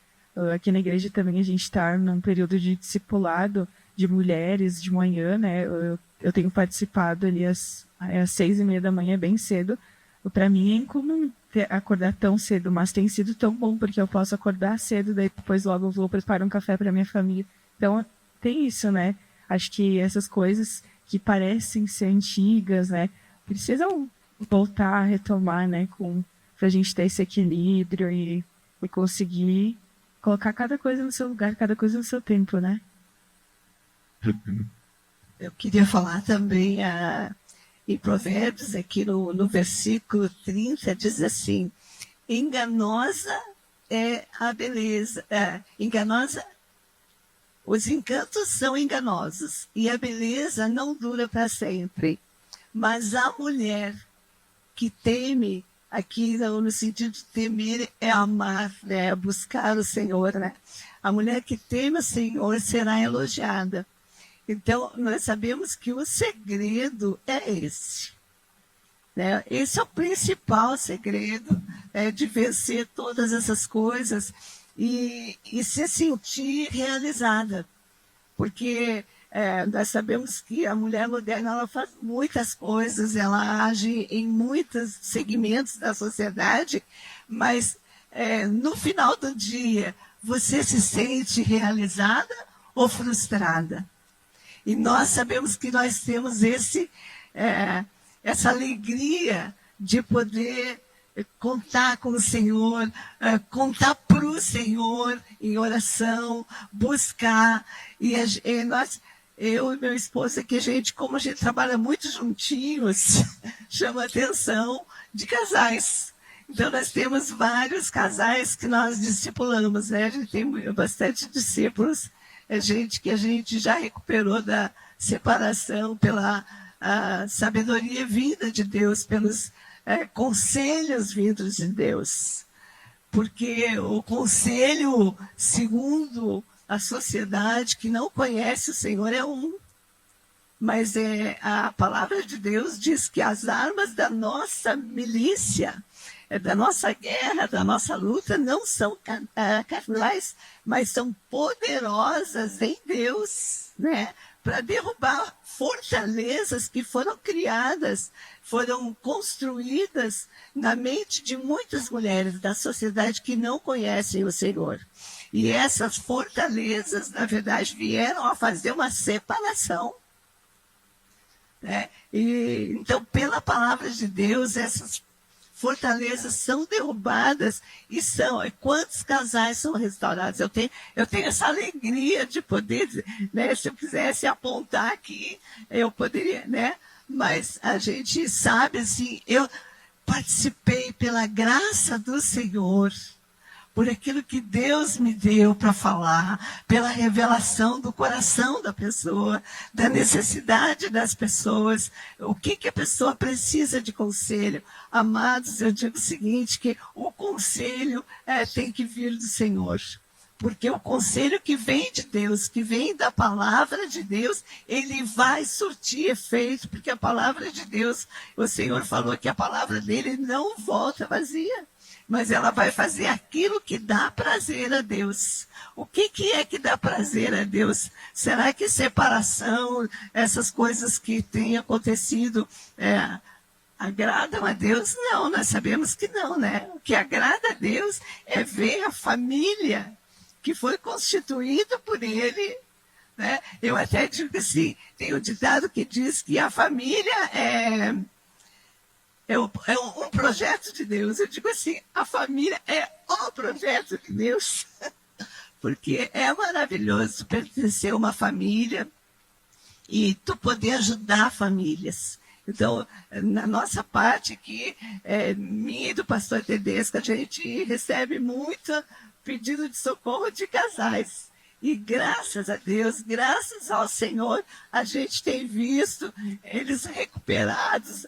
Aqui na igreja também a gente está num período de discipulado, de mulheres de manhã, né? Eu tenho participado ali às 6:30 da manhã, bem cedo. Para mim é incomum acordar tão cedo, mas tem sido tão bom, porque eu posso acordar cedo, daí depois logo eu vou preparar um café para minha família. Então, tem isso, né? Acho que essas coisas que parecem ser antigas, né? Precisam voltar a retomar, né? Pra gente ter esse equilíbrio e conseguir colocar cada coisa no seu lugar, cada coisa no seu tempo, né? Eu queria falar também em Provérbios, aqui no versículo 30, diz assim: enganosa é a beleza, enganosa, os encantos são enganosos e a beleza não dura para sempre. Mas a mulher que teme, aqui no sentido de temer é amar, né? Buscar o Senhor, né? A mulher que teme o Senhor será elogiada. Então, nós sabemos que o segredo é esse. Né? Esse é o principal segredo, de vencer todas essas coisas e se sentir realizada. Porque nós sabemos que a mulher moderna ela faz muitas coisas, ela age em muitos segmentos da sociedade, mas no final do dia, você se sente realizada ou frustrada? E nós sabemos que nós temos essa alegria de poder contar com o Senhor, contar para o Senhor em oração, buscar. E eu e meu esposo aqui, como a gente trabalha muito juntinhos, chama a atenção de casais. Então, nós temos vários casais que nós discipulamos, né? A gente tem bastante discípulos. É gente que a gente já recuperou da separação pela sabedoria vinda de Deus, pelos conselhos vindos de Deus. Porque o conselho, segundo a sociedade que não conhece o Senhor, é um. Mas a palavra de Deus diz que as armas da nossa milícia, da nossa guerra, da nossa luta, não são carnais, mas são poderosas em Deus, né? Para derrubar fortalezas que foram criadas, foram construídas na mente de muitas mulheres da sociedade que não conhecem o Senhor. E essas fortalezas, na verdade, vieram a fazer uma separação. Né? Então, pela palavra de Deus, essas fortalezas são derrubadas e quantos casais são restaurados? Eu tenho essa alegria de poder, né? Se eu quisesse apontar aqui, eu poderia, né? Mas a gente sabe, assim, eu participei pela graça do Senhor, por aquilo que Deus me deu para falar, pela revelação do coração da pessoa, da necessidade das pessoas, o que a pessoa precisa de conselho. Amados, eu digo o seguinte, que o conselho tem que vir do Senhor. Porque o conselho que vem de Deus, que vem da palavra de Deus, ele vai surtir efeito, porque a palavra de Deus, o Senhor falou que a palavra dele não volta vazia. Mas ela vai fazer aquilo que dá prazer a Deus. O que é que dá prazer a Deus? Será que separação, essas coisas que têm acontecido, agradam a Deus? Não, nós sabemos que não, né? O que agrada a Deus é ver a família que foi constituída por Ele. Né? Eu até digo assim, tem um ditado que diz que a família é um projeto de Deus. Eu digo assim, a família é o projeto de Deus, porque é maravilhoso pertencer a uma família e tu poder ajudar famílias. Então, na nossa parte aqui, minha e do pastor Tedesco, a gente recebe muito pedido de socorro de casais. E graças a Deus, graças ao Senhor, a gente tem visto eles recuperados.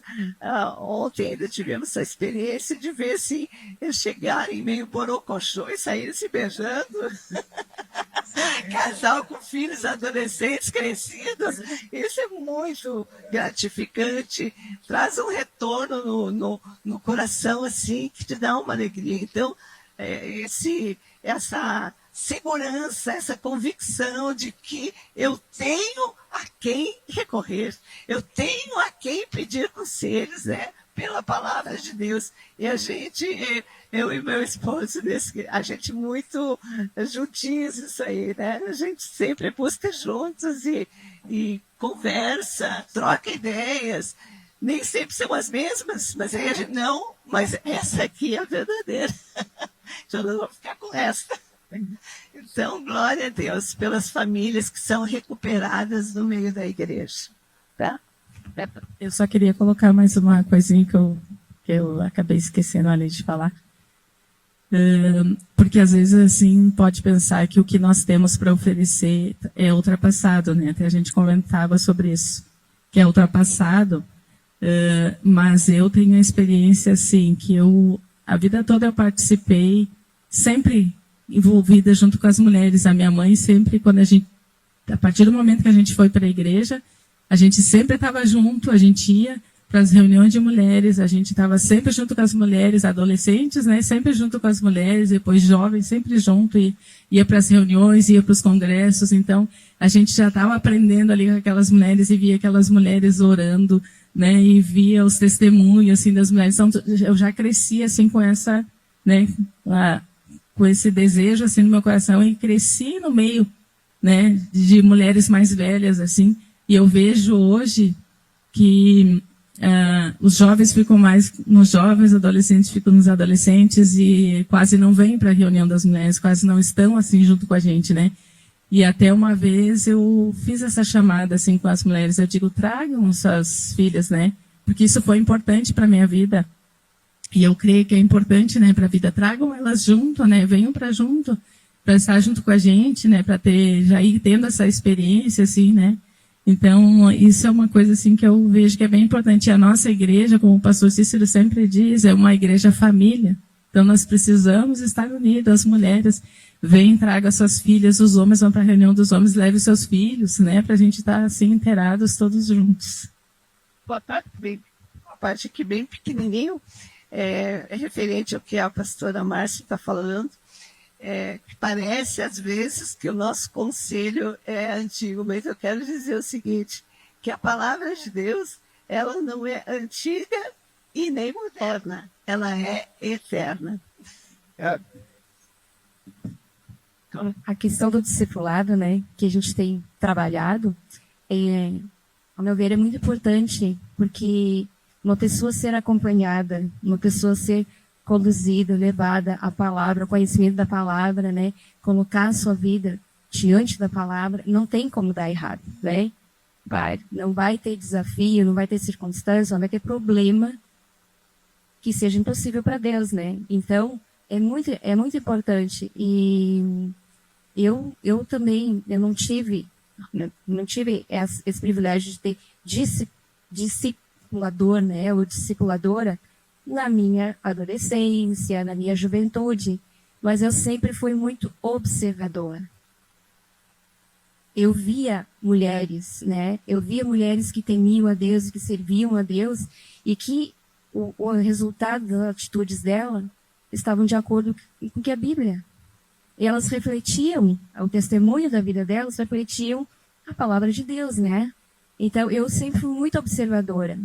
Ontem ainda tivemos essa experiência de ver se eles chegarem meio borocochô e saírem se beijando. Casal com filhos adolescentes crescidos. Isso é muito gratificante. Traz um retorno no coração, assim, que te dá uma alegria. Então, essa segurança, essa convicção de que eu tenho a quem recorrer, eu tenho a quem pedir conselhos, né? Pela palavra de Deus. E a gente, eu e meu esposo, a gente muito juntinhos isso aí, né? A gente sempre busca juntos e conversa, troca ideias. Nem sempre são as mesmas, mas aí a gente, não, mas essa aqui é a verdadeira. Então nós vamos ficar com essa. Então, glória a Deus pelas famílias que são recuperadas no meio da igreja. Tá? Eu só queria colocar mais uma coisinha que eu acabei esquecendo ali de falar. Porque às vezes assim pode pensar que o que nós temos para oferecer é ultrapassado, né? Até a gente comentava sobre isso, que é ultrapassado. Mas eu tenho a experiência assim que a vida toda eu participei, sempre envolvida junto com as mulheres. A minha mãe sempre, a partir do momento que a gente foi para a igreja, a gente sempre estava junto, a gente ia para as reuniões de mulheres, a gente estava sempre junto com as mulheres, adolescentes, né, sempre junto com as mulheres, depois jovens, sempre junto, e ia para as reuniões, ia para os congressos. Então a gente já estava aprendendo ali com aquelas mulheres e via aquelas mulheres orando, né, e via os testemunhos assim das mulheres. Então eu já cresci assim com essa, né, com esse desejo assim no meu coração, e cresci no meio, né, de mulheres mais velhas assim. E eu vejo hoje que os jovens ficam mais nos jovens, adolescentes ficam nos adolescentes, e quase não vêm para a reunião das mulheres, quase não estão assim junto com a gente, né? E até uma vez eu fiz essa chamada assim com as mulheres, eu digo, tragam suas filhas, né? Porque isso foi importante para a minha vida. E eu creio que é importante, né, para a vida. Tragam elas junto, né? Venham para estar junto com a gente, né? Para já ir tendo essa experiência, assim, né? Então, isso é uma coisa assim que eu vejo que é bem importante. E a nossa igreja, como o pastor Cícero sempre diz, é uma igreja família. Então, nós precisamos estar unidos. As mulheres vêm, tragam suas filhas, os homens vão para a reunião dos homens, levem seus filhos, né? Para a gente estar assim, inteirados todos juntos. Boa tarde, uma parte aqui bem pequenininho, é referente ao que a pastora Márcia está falando. Que parece, às vezes, que o nosso conselho é antigo, mas eu quero dizer o seguinte, que a palavra de Deus, ela não é antiga e nem moderna, ela é eterna. A questão do discipulado, né, que a gente tem trabalhado, ao meu ver, é muito importante, porque uma pessoa ser acompanhada, uma pessoa ser conduzida, levada à palavra, ao conhecimento da palavra, né? Colocar a sua vida diante da palavra, não tem como dar errado, né? Não vai ter desafio, não vai ter circunstância, não vai ter problema que seja impossível para Deus, né? Então, é muito importante. E eu também, eu não tive esse privilégio de ter discipulador, né? Ou discipuladora, na minha adolescência, na minha juventude, mas eu sempre fui muito observadora. Eu via mulheres, né? Eu via mulheres que temiam a Deus, que serviam a Deus, e que o resultado das atitudes dela estavam de acordo com que a Bíblia. E elas refletiam, o testemunho da vida delas refletiam a palavra de Deus, né? Então, eu sempre fui muito observadora.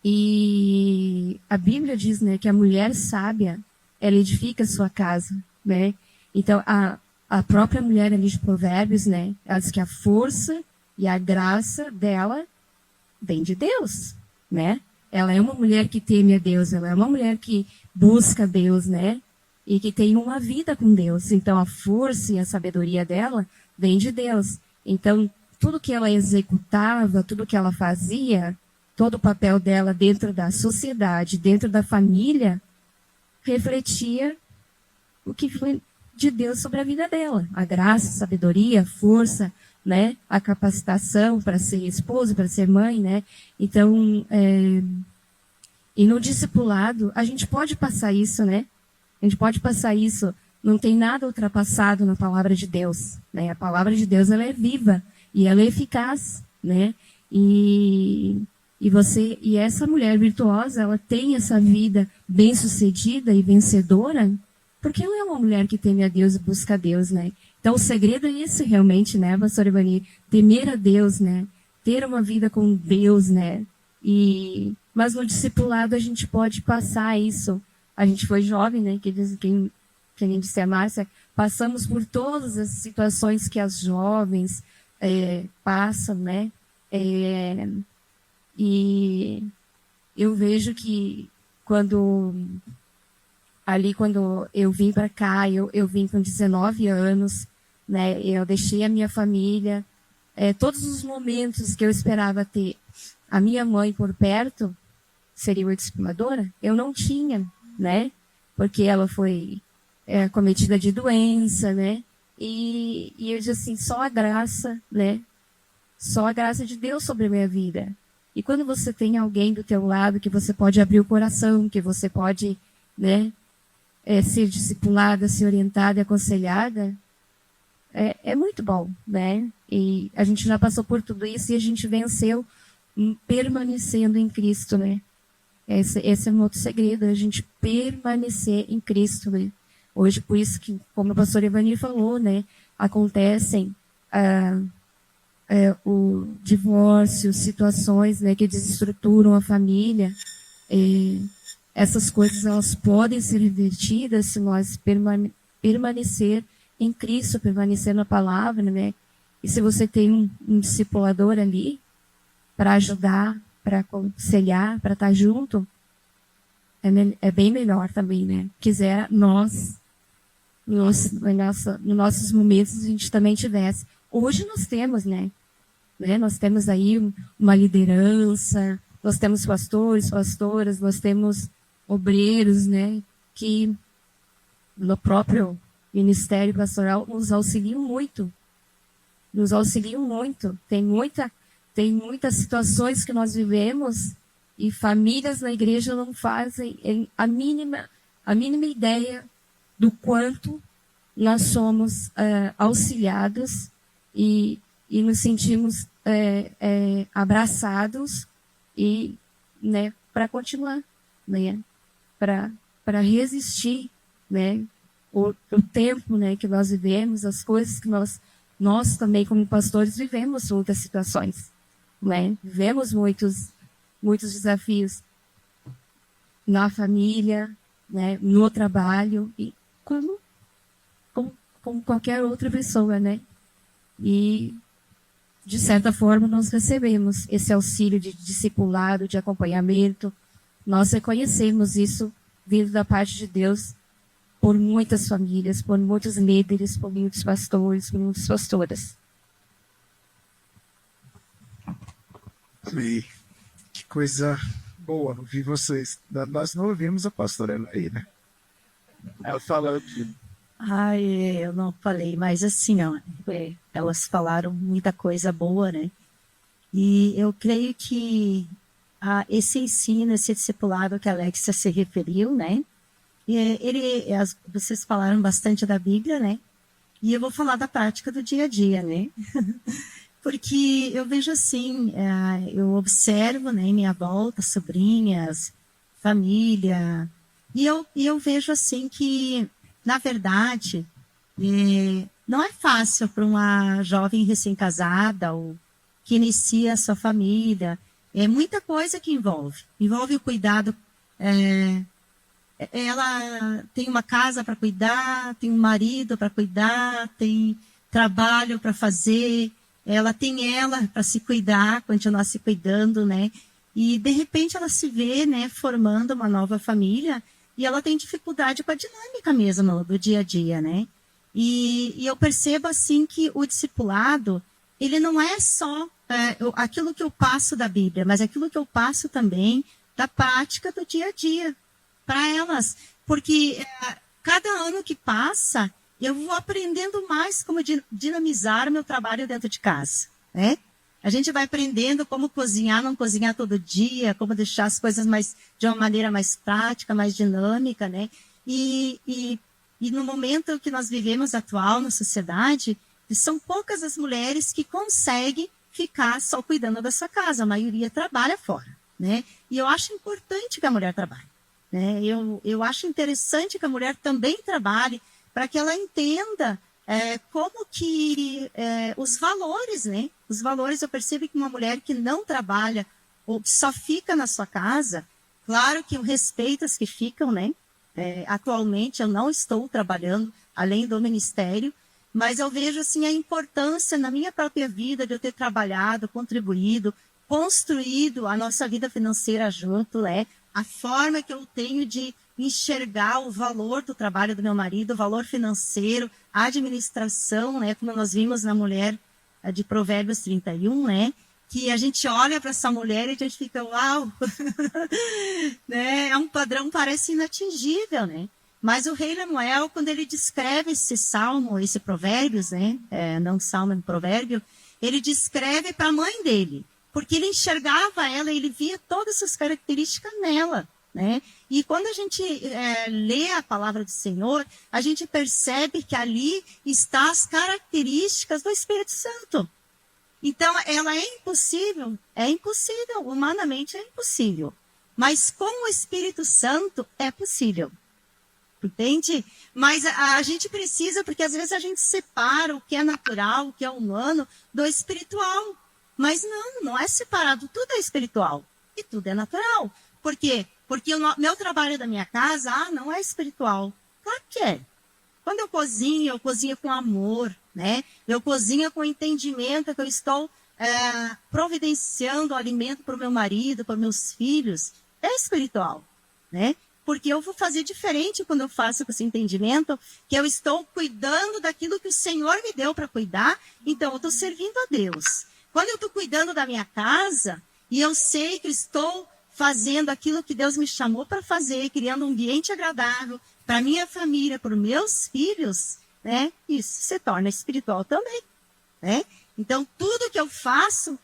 E a Bíblia diz, né, que a mulher sábia, ela edifica a sua casa, né? Então, a própria mulher ali de Provérbios, né, ela diz que a força e a graça dela vem de Deus, né? Ela é uma mulher que teme a Deus, ela é uma mulher que busca Deus, né? E que tem uma vida com Deus. Então, a força e a sabedoria dela vem de Deus. Então, tudo que ela executava, tudo que ela fazia, todo o papel dela dentro da sociedade, dentro da família, refletia o que foi de Deus sobre a vida dela. A graça, a sabedoria, a força, né? A capacitação para ser esposa, para ser mãe, né? Então, e no discipulado, a gente pode passar isso, né? A gente pode passar isso. Não tem nada ultrapassado na palavra de Deus, né? A palavra de Deus, ela é viva e ela é eficaz, né? E essa mulher virtuosa, ela tem essa vida bem-sucedida e vencedora porque ela é uma mulher que teme a Deus e busca a Deus, né? Então, o segredo é esse realmente, né, pastor Ivani? Temer a Deus, né? Ter uma vida com Deus, né? Mas no discipulado a gente pode passar isso. A gente foi jovem, né? Que nem disse a Márcia, passamos por todas as situações que as jovens passam, né? E eu vejo que quando eu vim para cá, eu vim com 19 anos, né? Eu deixei a minha família, todos os momentos que eu esperava ter a minha mãe por perto, seria uma discipuladora, eu não tinha, né? Porque ela foi cometida de doença, né? E eu disse assim, só a graça, né? Só a graça de Deus sobre a minha vida. E quando você tem alguém do teu lado que você pode abrir o coração, que você pode, né, ser discipulada, ser orientada, aconselhada, é muito bom, né? E a gente já passou por tudo isso e a gente venceu permanecendo em Cristo, né? Esse é um outro segredo, a gente permanecer em Cristo, né? Hoje, por isso que, como o pastor Ivani falou, né, acontecem o divórcio, situações, né, que desestruturam a família. Essas coisas elas podem ser revertidas se nós permanecer em Cristo, permanecer na palavra, né? E se você tem um discipulador ali para ajudar, para aconselhar, para estar junto, é bem melhor também, né? Quiser nós, nos nossos momentos, a gente também tivesse. Hoje nós temos, né? Nós temos aí uma liderança, nós temos pastores, pastoras, nós temos obreiros, né? Que no próprio ministério pastoral nos auxiliam muito. Tem muitas situações que nós vivemos e famílias na igreja não fazem a mínima ideia do quanto nós somos auxiliados e nos sentimos abraçados e, né, para continuar, né, para resistir, né, o tempo, né, que nós vivemos, as coisas que nós também como pastores vivemos muitas situações, né, vivemos muitos desafios na família, né, no trabalho e como qualquer outra pessoa, né, e de certa forma nós recebemos esse auxílio de discipulado, de acompanhamento, nós reconhecemos isso vindo da parte de Deus por muitas famílias, por muitos líderes, por muitos pastores, por muitas pastoras. E que coisa boa ouvir vocês. Nós não ouvimos a pastora Elaí, né? Ela falando. Ai, eu não falei, mas assim, ó, elas falaram muita coisa boa, né? E eu creio que esse ensino, esse discipulado que a Alexia se referiu, né? Vocês falaram bastante da Bíblia, né? E eu vou falar da prática do dia a dia, né? Porque eu vejo assim, eu observo, né, em minha volta, sobrinhas, família, e eu vejo assim que, na verdade, não é fácil para uma jovem recém-casada ou que inicia a sua família. É muita coisa que envolve o cuidado. Ela tem uma casa para cuidar, tem um marido para cuidar, tem trabalho para fazer, ela tem ela para se cuidar, continuar se cuidando, né? E de repente ela se vê, né, formando uma nova família e ela tem dificuldade com a dinâmica mesmo do dia a dia, né? E eu percebo assim que o discipulado, ele não é só aquilo que eu passo da Bíblia, mas aquilo que eu passo também da prática do dia a dia para elas, porque cada ano que passa eu vou aprendendo mais como dinamizar o meu trabalho dentro de casa, né? A gente vai aprendendo como cozinhar, não cozinhar todo dia, como deixar as coisas de uma maneira mais prática, mais dinâmica, né? E no momento que nós vivemos atual na sociedade, são poucas as mulheres que conseguem ficar só cuidando da sua casa. A maioria trabalha fora, né? E eu acho importante que a mulher trabalhe, né? Eu acho interessante que a mulher também trabalhe para que ela entenda como que os valores, né? Os valores, eu percebo que uma mulher que não trabalha ou que só fica na sua casa, claro que eu respeito as que ficam, né? Atualmente eu não estou trabalhando além do ministério, mas eu vejo assim a importância na minha própria vida de eu ter trabalhado, contribuído, construído a nossa vida financeira junto, né? A forma que eu tenho de enxergar o valor do trabalho do meu marido, o valor financeiro, a administração, né? Como nós vimos na mulher de Provérbios 31, né? Que a gente olha para essa mulher e a gente fica, uau! Né? É um padrão, parece inatingível, né? Mas o rei Lemuel, quando ele descreve esse salmo, esse provérbios, né? Não salmo, é provérbio, ele descreve para a mãe dele, porque ele enxergava ela, ele via todas essas características nela, né? E quando a gente lê a palavra do Senhor, a gente percebe que ali estão as características do Espírito Santo. Então, ela é impossível, humanamente é impossível, mas com o Espírito Santo é possível. Entende? Mas a gente precisa, porque às vezes a gente separa o que é natural, o que é humano, do espiritual. Mas não é separado, tudo é espiritual e tudo é natural. Por quê? Porque o meu trabalho da minha casa, não é espiritual. Claro que é. Quando eu cozinho com amor, né? Eu cozinho com entendimento que eu estou providenciando alimento para o meu marido, para meus filhos. É espiritual, né? Porque eu vou fazer diferente quando eu faço com esse entendimento, que eu estou cuidando daquilo que o Senhor me deu para cuidar, então eu estou servindo a Deus. Quando eu estou cuidando da minha casa, e eu sei que estou fazendo aquilo que Deus me chamou para fazer, criando um ambiente agradável para minha família, para os meus filhos, né? Isso se torna espiritual também, né? Então, tudo que eu faço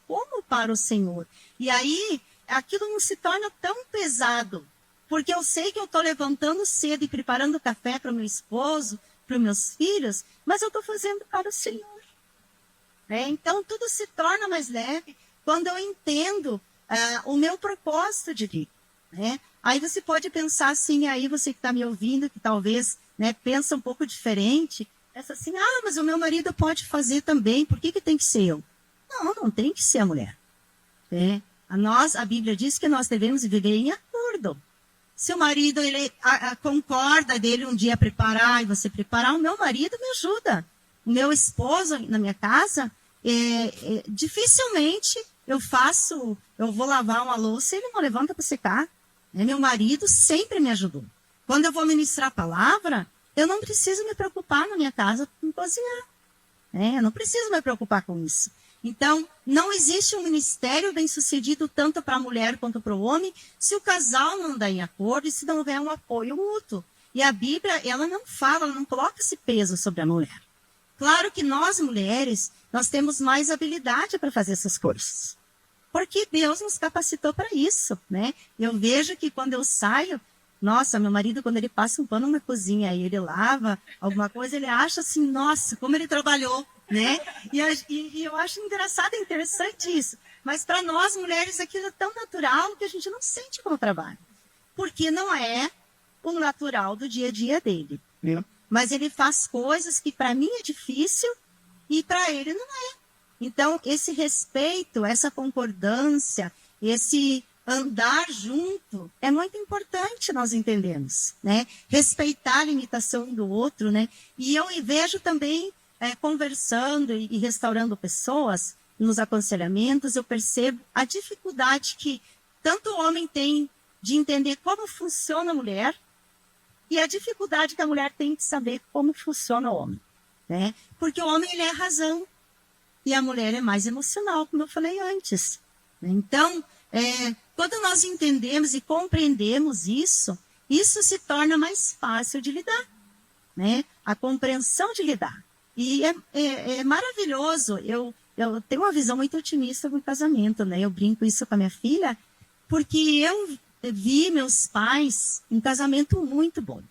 como para o Senhor. E aí, aquilo não se torna tão pesado, porque eu sei que eu estou levantando cedo e preparando café para o meu esposo, para os meus filhos, mas eu estou fazendo para o Senhor. Então, tudo se torna mais leve quando eu entendo o meu propósito de vida. Né? Aí você pode pensar assim, aí você que está me ouvindo, que talvez pensa um pouco diferente, pensa assim, mas o meu marido pode fazer também, por que tem que ser eu? Não tem que ser a mulher. A Bíblia diz que nós devemos viver em acordo. Se o marido ele concorda dele um dia preparar e você preparar, o meu marido me ajuda. O meu esposo na minha casa, dificilmente eu vou lavar uma louça e ele não levanta para secar. Meu marido sempre me ajudou. Quando eu vou ministrar a palavra, eu não preciso me preocupar na minha casa com cozinhar. Eu não preciso me preocupar com isso. Então, não existe um ministério bem-sucedido tanto para a mulher quanto para o homem se o casal não andar em acordo e se não houver um apoio mútuo. E a Bíblia, ela não coloca esse peso sobre a mulher. Claro que nós, mulheres, nós temos mais habilidade para fazer essas coisas. Porque Deus nos capacitou para isso, né? Eu vejo que quando eu saio, nossa, meu marido, quando ele passa um pano na cozinha e ele lava alguma coisa, ele acha assim, nossa, como ele trabalhou. Né? E eu acho engraçado e interessante isso. Mas para nós, mulheres, aquilo é tão natural que a gente não sente como trabalho. Porque não é o natural do dia a dia dele. Mas ele faz coisas que para mim é difícil e para ele não é. Então, esse respeito, essa concordância, esse andar junto é muito importante nós entendemos. Né? Respeitar a limitação do outro. Né? E eu vejo também conversando e restaurando pessoas nos aconselhamentos, eu percebo a dificuldade que tanto o homem tem de entender como funciona a mulher e a dificuldade que a mulher tem de saber como funciona o homem. Né? Porque o homem ele é a razão e a mulher é mais emocional, como eu falei antes. Então, quando nós entendemos e compreendemos isso se torna mais fácil de lidar. Né? A compreensão de lidar. E é maravilhoso. Eu tenho uma visão muito otimista do casamento, né? Eu brinco isso com a minha filha, porque eu vi meus pais em casamento muito bom.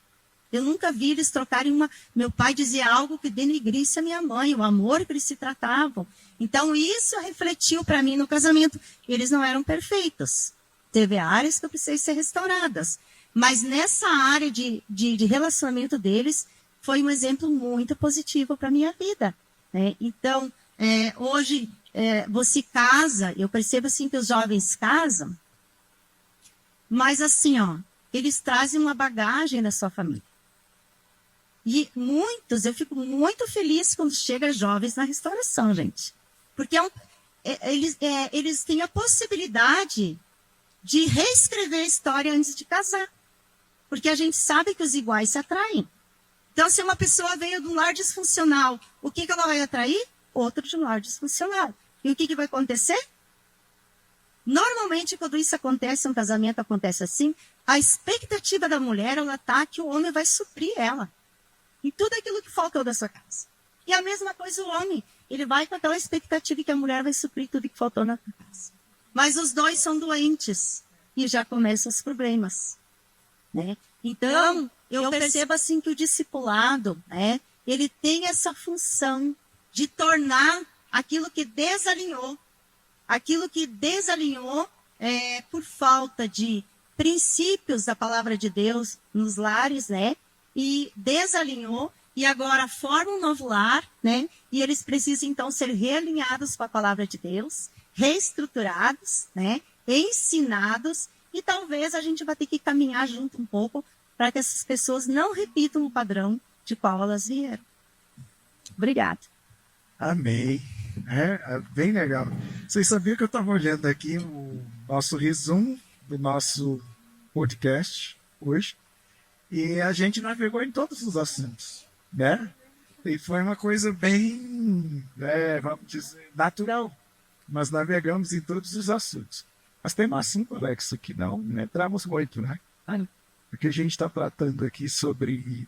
Eu nunca vi eles trocarem meu pai dizia algo que denegrisse a minha mãe, o amor que eles se tratavam. Então, isso refletiu para mim no casamento. Eles não eram perfeitos. Teve áreas que eu precisei ser restauradas. Mas nessa área de relacionamento deles, foi um exemplo muito positivo para a minha vida, né? Então, hoje, você casa, eu percebo assim que os jovens casam, mas assim, ó, eles trazem uma bagagem da sua família. E muitos, eu fico muito feliz quando chega jovens na restauração, gente. Porque eles têm a possibilidade de reescrever a história antes de casar. Porque a gente sabe que os iguais se atraem. Então, se uma pessoa veio de um lar disfuncional, o que ela vai atrair? Outro de um lar disfuncional. E o que vai acontecer? Normalmente, quando isso acontece, um casamento acontece assim, a expectativa da mulher, ela tá que o homem vai suprir ela. E tudo aquilo que faltou da sua casa. E a mesma coisa o homem. Ele vai com aquela expectativa que a mulher vai suprir tudo que faltou na sua casa. Mas os dois são doentes. E já começam os problemas. Né? Então, eu percebo assim que o discipulado, né, ele tem essa função de tornar aquilo que desalinhou por falta de princípios da palavra de Deus nos lares, né? E desalinhou e agora forma um novo lar, né? E eles precisam então ser realinhados com a palavra de Deus, reestruturados, né? Ensinados, e talvez a gente vai ter que caminhar junto um pouco para que essas pessoas não repitam o padrão de qual elas vieram. Obrigada. Amém. Bem legal. Vocês sabiam que eu estava olhando aqui o nosso resumo do nosso podcast hoje e a gente navegou em todos os assuntos, né? E foi uma coisa bem, vamos dizer, natural. Nós navegamos em todos os assuntos. Mas tem um assunto, Alex, que não entramos muito, né? Porque a gente está tratando aqui sobre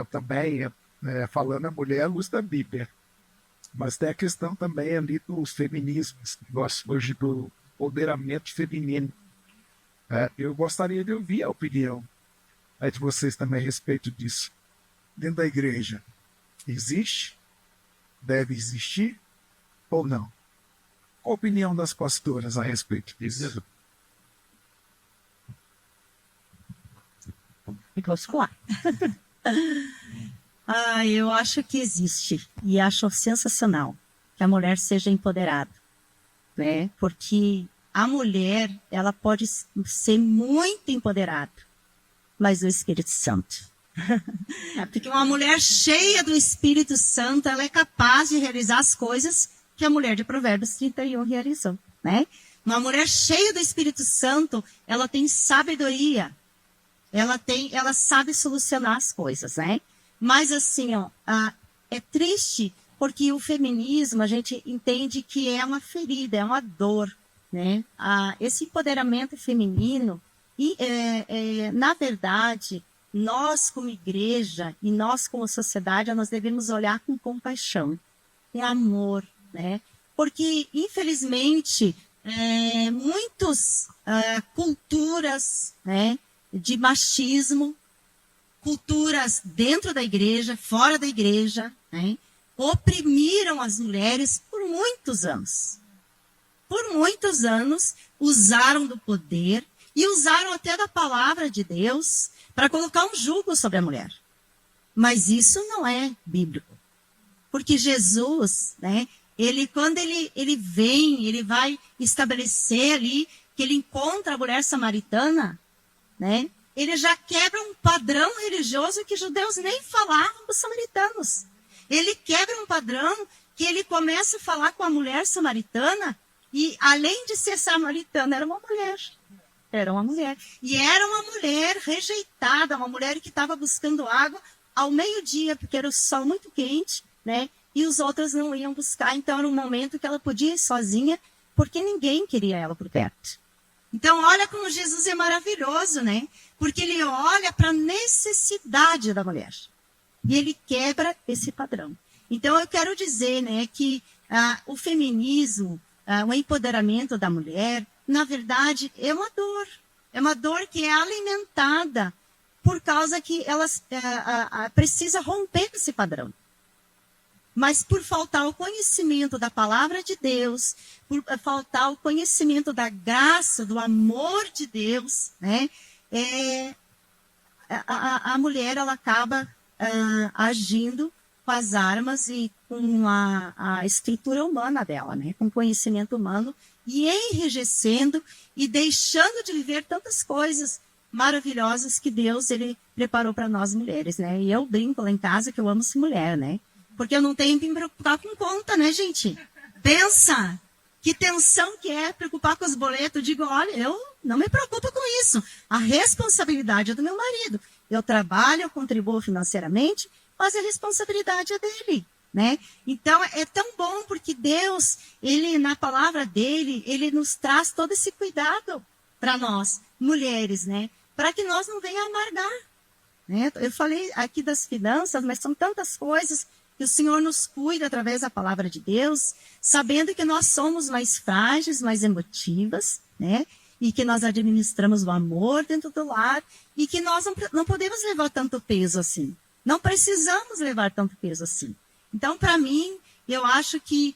também, falando a mulher à luz da Bíblia. Mas tem a questão também ali dos feminismos, que gosto hoje do empoderamento feminino. Eu gostaria de ouvir a opinião de vocês também a respeito disso. Dentro da igreja, existe? Deve existir? Ou não? Qual a opinião das pastoras a respeito disso? Posso falar? Eu acho que existe e acho sensacional que a mulher seja empoderada, né? Porque a mulher, ela pode ser muito empoderada, mas do Espírito Santo. Porque uma mulher cheia do Espírito Santo, ela é capaz de realizar as coisas que a mulher de Provérbios 31 realizou, né? Uma mulher cheia do Espírito Santo, ela tem sabedoria, ela sabe solucionar as coisas, né? Mas assim, é triste porque o feminismo, a gente entende que é uma ferida, é uma dor, né? Esse empoderamento feminino, na verdade, nós como igreja e nós como sociedade, nós devemos olhar com compaixão, com amor, né? Porque, infelizmente, muitas culturas, né, de machismo, culturas dentro da igreja, fora da igreja, né, oprimiram as mulheres por muitos anos. Por muitos anos, usaram do poder e usaram até da palavra de Deus para colocar um jugo sobre a mulher. Mas isso não é bíblico. Porque Jesus, né, quando ele vem, ele vai estabelecer ali que ele encontra a mulher samaritana, né? Ele já quebra um padrão religioso que os judeus nem falavam dos samaritanos. Ele quebra um padrão que ele começa a falar com a mulher samaritana e, além de ser samaritana, era uma mulher. Era uma mulher. E era uma mulher rejeitada, uma mulher que estava buscando água ao meio-dia, porque era o sol muito quente, né? E os outros não iam buscar. Então, era um momento que ela podia ir sozinha, porque ninguém queria ela por perto. Então, olha como Jesus é maravilhoso, né? Porque ele olha para a necessidade da mulher. E ele quebra esse padrão. Então, eu quero dizer, né, que o feminismo, o empoderamento da mulher, na verdade, é uma dor. É uma dor que é alimentada por causa que ela precisa romper esse padrão. mas por faltar o conhecimento da palavra de Deus, por faltar o conhecimento da graça, do amor de Deus, né? A mulher, ela acaba agindo com as armas e com a estrutura humana dela, né? Com o conhecimento humano, e enrijecendo e deixando de viver tantas coisas maravilhosas que Deus ele preparou para nós mulheres, né? E eu brinco lá em casa que eu amo ser mulher, né? Porque eu não tenho que me preocupar com conta, né, gente? Pensa! Que tensão que é preocupar com os boletos. Eu digo, olha, eu não me preocupo com isso. A responsabilidade é do meu marido. Eu trabalho, eu contribuo financeiramente, mas a responsabilidade é dele, né? Então, é tão bom porque Deus, ele, na palavra dele, ele nos traz todo esse cuidado para nós, mulheres, né? Para que nós não venhamos amargar, né? Eu falei aqui das finanças, mas são tantas coisas que o Senhor nos cuida através da palavra de Deus, sabendo que nós somos mais frágeis, mais emotivas, né? E que nós administramos o amor dentro do lar e que nós não podemos levar tanto peso assim. Não precisamos levar tanto peso assim. Então, para mim, eu acho que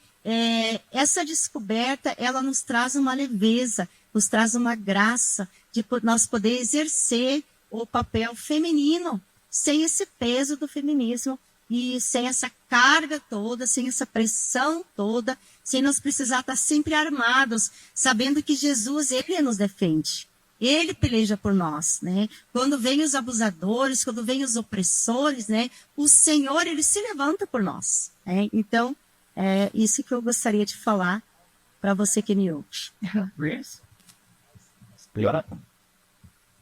essa descoberta, ela nos traz uma leveza, nos traz uma graça de nós poder exercer o papel feminino sem esse peso do feminismo e sem essa carga toda, sem essa pressão toda, sem nós precisar estar sempre armados, sabendo que Jesus, ele nos defende. Ele peleja por nós, né? Quando vem os abusadores, quando vem os opressores, né? O Senhor, ele se levanta por nós, né? Então, é isso que eu gostaria de falar para você que me ouve.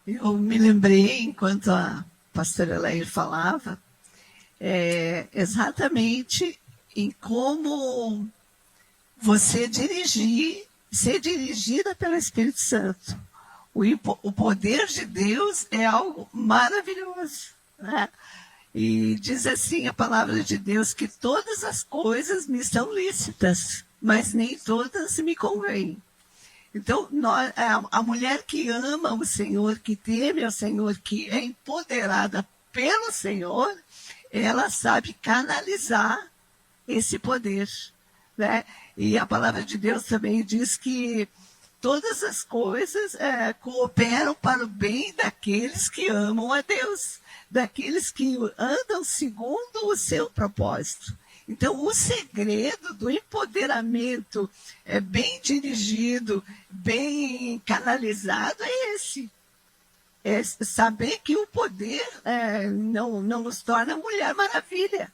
Eu me lembrei, enquanto a pastora Leir falava, exatamente em como você ser dirigida pelo Espírito Santo. O poder de Deus é algo maravilhoso, né? E diz assim a palavra de Deus que todas as coisas me são lícitas, mas nem todas me convêm. Então, a mulher que ama o Senhor, que teme ao Senhor, que é empoderada pelo Senhor, ela sabe canalizar esse poder, né? E a palavra de Deus também diz que todas as coisas cooperam para o bem daqueles que amam a Deus, daqueles que andam segundo o seu propósito. Então, o segredo do empoderamento bem dirigido, bem canalizado é esse. É saber que o poder não nos torna Mulher Maravilha,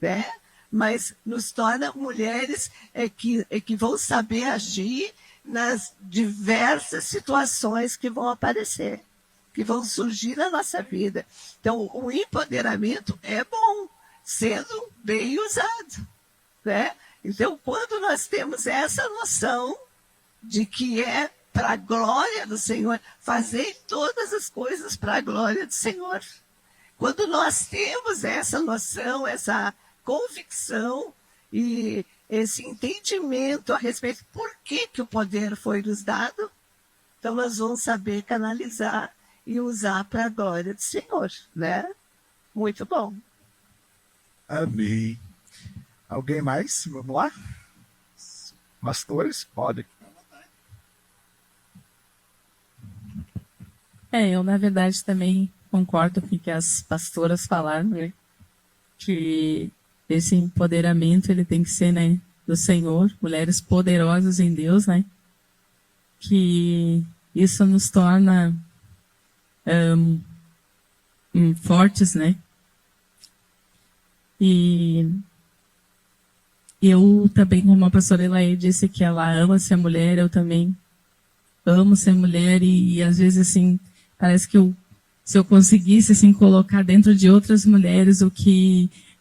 né? Mas nos torna mulheres que vão saber agir nas diversas situações que vão aparecer, que vão surgir na nossa vida. Então, o empoderamento é bom, sendo bem usado, né? Então, quando nós temos essa noção de que é para a glória do Senhor, fazer todas as coisas para a glória do Senhor. Quando nós temos essa noção, essa convicção e esse entendimento a respeito por que o poder foi nos dado, então nós vamos saber canalizar e usar para a glória do Senhor, né? Muito bom. Amém. Alguém mais? Vamos lá? Pastores, podem. Eu, na verdade, também concordo com o que as pastoras falaram, né? Que esse empoderamento, ele tem que ser, né, do Senhor, mulheres poderosas em Deus, né? Que isso nos torna fortes, né? E eu também, como a pastora Elaine disse que ela ama ser mulher, eu também amo ser mulher e às vezes, assim, parece que se eu conseguisse, assim, colocar dentro de outras mulheres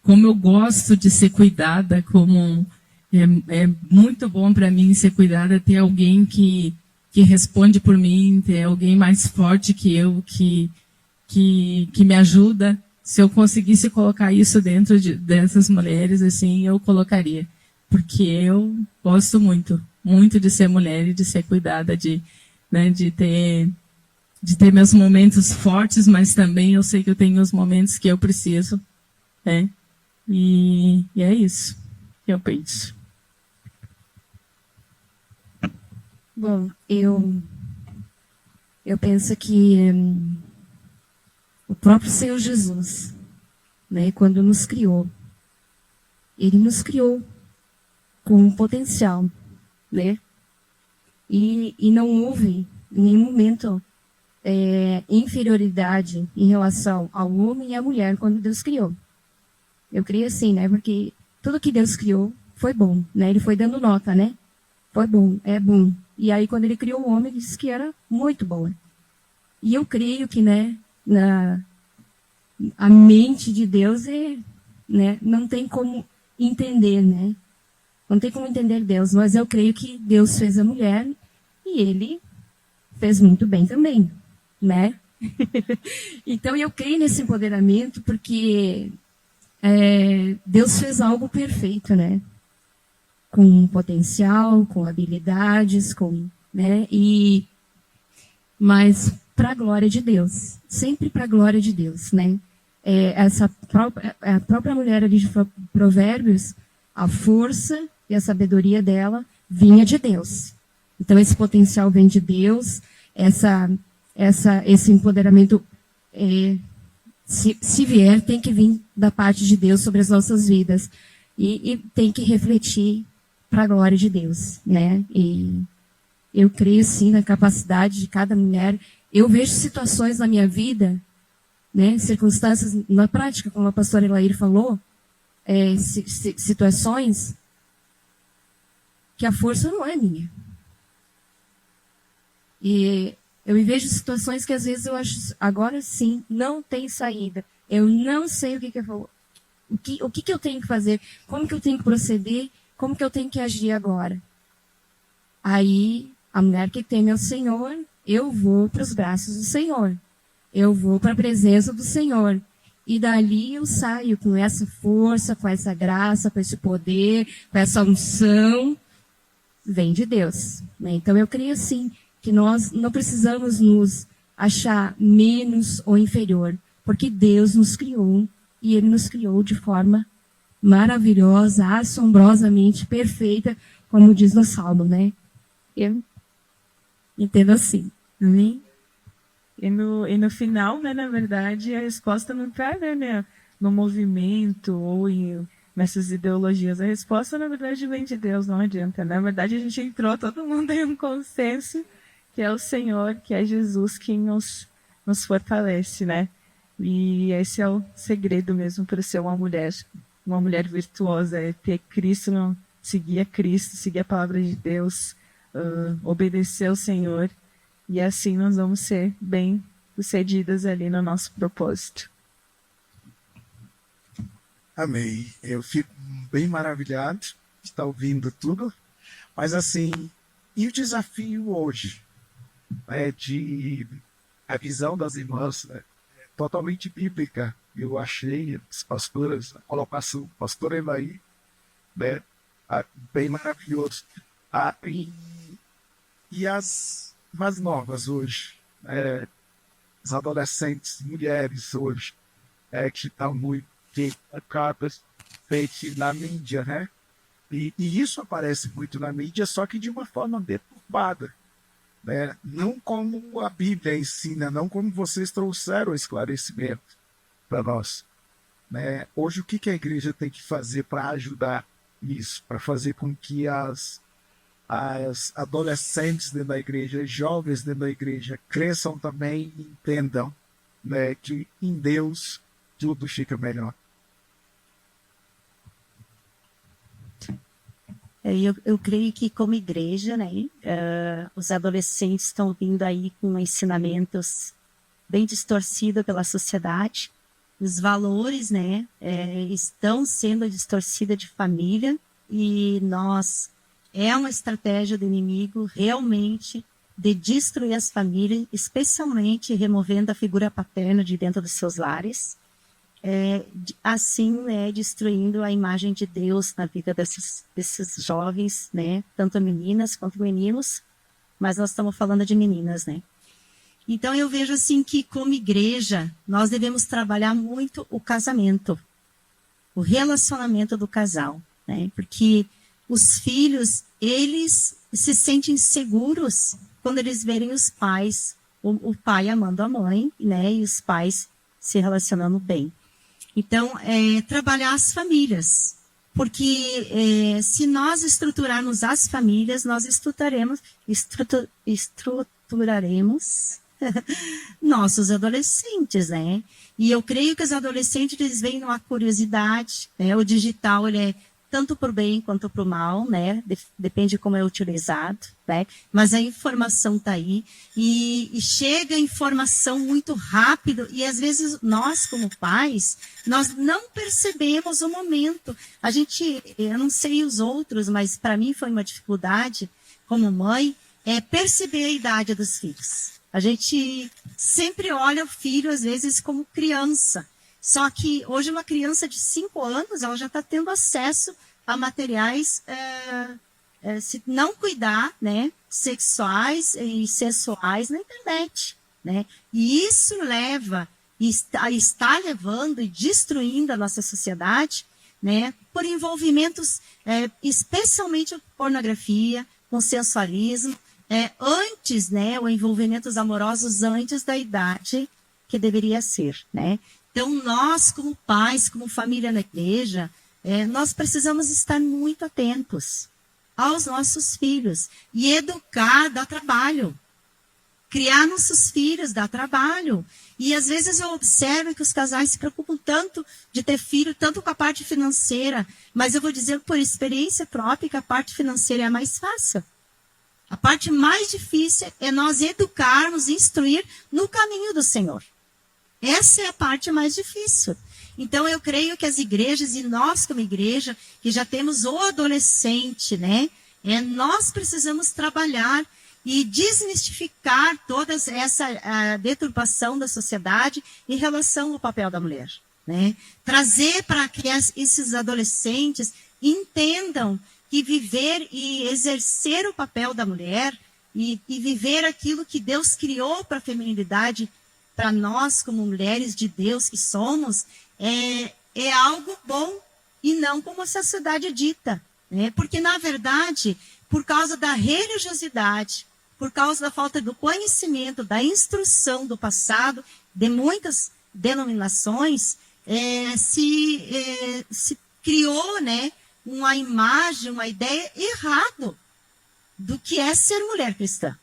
como eu gosto de ser cuidada, como é muito bom para mim ser cuidada, ter alguém que responde por mim, ter alguém mais forte que eu, que me ajuda. Se eu conseguisse colocar isso dentro dessas mulheres, assim, eu colocaria. Porque eu gosto muito, muito de ser mulher e de ser cuidada, de ter meus momentos fortes, mas também eu sei que eu tenho os momentos que eu preciso, né? E é isso que eu penso. Bom, eu penso que o próprio Senhor Jesus, né, quando nos criou, ele nos criou com um potencial, né? E não houve em nenhum momento inferioridade em relação ao homem e à mulher quando Deus criou. Eu creio assim, né? Porque tudo que Deus criou foi bom, né? Ele foi dando nota, né? Foi bom, é bom. E aí, quando ele criou o homem, ele disse que era muito bom. E eu creio que, né, a mente de Deus né, não tem como entender, né? Não tem como entender Deus, mas eu creio que Deus fez a mulher e ele fez muito bem também, né? Então, eu creio nesse empoderamento porque Deus fez algo perfeito, né? Com potencial, com habilidades, né? Mas para a glória de Deus, sempre para a glória de Deus, né? A própria mulher ali de Provérbios, a força e a sabedoria dela vinha de Deus. Então esse potencial vem de Deus, esse empoderamento, se vier, tem que vir da parte de Deus sobre as nossas vidas e tem que refletir para a glória de Deus, né? E eu creio sim na capacidade de cada mulher. Eu vejo situações na minha vida, né, circunstâncias na prática, como a pastora Elair falou, situações que a força não é minha. E eu me vejo situações que às vezes eu acho, agora sim, não tem saída. Eu não sei o que eu tenho que fazer, como que eu tenho que proceder, como que eu tenho que agir agora. Aí, a mulher que teme ao Senhor, eu vou para os braços do Senhor. Eu vou para a presença do Senhor. E dali eu saio com essa força, com essa graça, com esse poder, com essa unção. Vem de Deus, né? Então eu creio assim, que nós não precisamos nos achar menos ou inferior, porque Deus nos criou e Ele nos criou de forma maravilhosa, assombrosamente perfeita, como diz no Salmo, né? Eu entendo assim, amém? E no final, né, na verdade, a resposta não está, né, no movimento ou nessas ideologias. A resposta, na verdade, vem de Deus, não adianta. Na verdade, a gente entrou todo mundo em um consenso que é o Senhor, que é Jesus quem nos fortalece, né? E esse é o segredo mesmo para ser uma mulher virtuosa, é ter Cristo, seguir a Cristo, seguir a palavra de Deus, obedecer ao Senhor, e assim nós vamos ser bem sucedidas ali no nosso propósito. Amém. Eu fico bem maravilhado de estar ouvindo tudo, mas assim, e o desafio hoje, de a visão das irmãs, né, totalmente bíblica. Eu achei as pastoras, a colocação, pastora Elaí, né, bem maravilhoso. E as mais novas hoje, as adolescentes, mulheres hoje, que estão muito focadas na mídia, né? E isso aparece muito na mídia, só que de uma forma deturpada, né? Não como a Bíblia ensina, não como vocês trouxeram o esclarecimento para nós, né? Hoje, o que a igreja tem que fazer para ajudar isso, para fazer com que as adolescentes dentro da igreja, jovens dentro da igreja, cresçam também e entendam, né, que em Deus tudo fica melhor. Eu creio que como igreja, né, os adolescentes estão vindo aí com ensinamentos bem distorcidos pela sociedade. Os valores, né, estão sendo distorcidos de família, e é uma estratégia do inimigo realmente de destruir as famílias, especialmente removendo a figura paterna de dentro dos seus lares, assim, né, destruindo a imagem de Deus na vida desses jovens, né, tanto meninas quanto meninos, mas nós estamos falando de meninas, né. Então eu vejo assim que como igreja nós devemos trabalhar muito o casamento, o relacionamento do casal, né? Porque os filhos, eles se sentem seguros quando eles verem os pais, o pai amando a mãe, né? E os pais se relacionando bem. Então, trabalhar as famílias, porque se nós estruturarmos as famílias, nós estruturaremos nossos adolescentes, né? E eu creio que os adolescentes, eles vêm numa curiosidade, né? O digital, ele é tanto para o bem quanto para o mal, né? Depende de como é utilizado, né? Mas a informação está aí e chega a informação muito rápido e às vezes nós, como pais, nós não percebemos o momento. Eu não sei os outros, mas para mim foi uma dificuldade como mãe, perceber a idade dos filhos. A gente sempre olha o filho, às vezes, como criança. Só que hoje uma criança de 5 anos, ela já está tendo acesso a materiais, se não cuidar, né, sexuais e sensuais na internet, né? E isso leva, está levando e destruindo a nossa sociedade, né, por envolvimentos, especialmente pornografia, com sensualismo, antes, né, ou envolvimentos amorosos antes da idade que deveria ser, né? Então, nós, como pais, como família na igreja, nós precisamos estar muito atentos aos nossos filhos. E educar dá trabalho. Criar nossos filhos dá trabalho. E, às vezes, eu observo que os casais se preocupam tanto de ter filho, tanto com a parte financeira. Mas eu vou dizer por experiência própria que a parte financeira é a mais fácil. A parte mais difícil é nós educarmos, instruir no caminho do Senhor. Essa é a parte mais difícil. Então, eu creio que as igrejas, e nós como igreja, que já temos o adolescente, né? Nós precisamos trabalhar e desmistificar toda essa deturpação da sociedade em relação ao papel da mulher, né? Trazer para que esses adolescentes entendam que viver e exercer o papel da mulher e viver aquilo que Deus criou para a feminilidade, para nós como mulheres de Deus que somos, é algo bom e não como a sociedade dita, né? Porque, na verdade, por causa da religiosidade, por causa da falta do conhecimento, da instrução do passado, de muitas denominações, se criou, né, uma imagem, uma ideia errada do que é ser mulher cristã,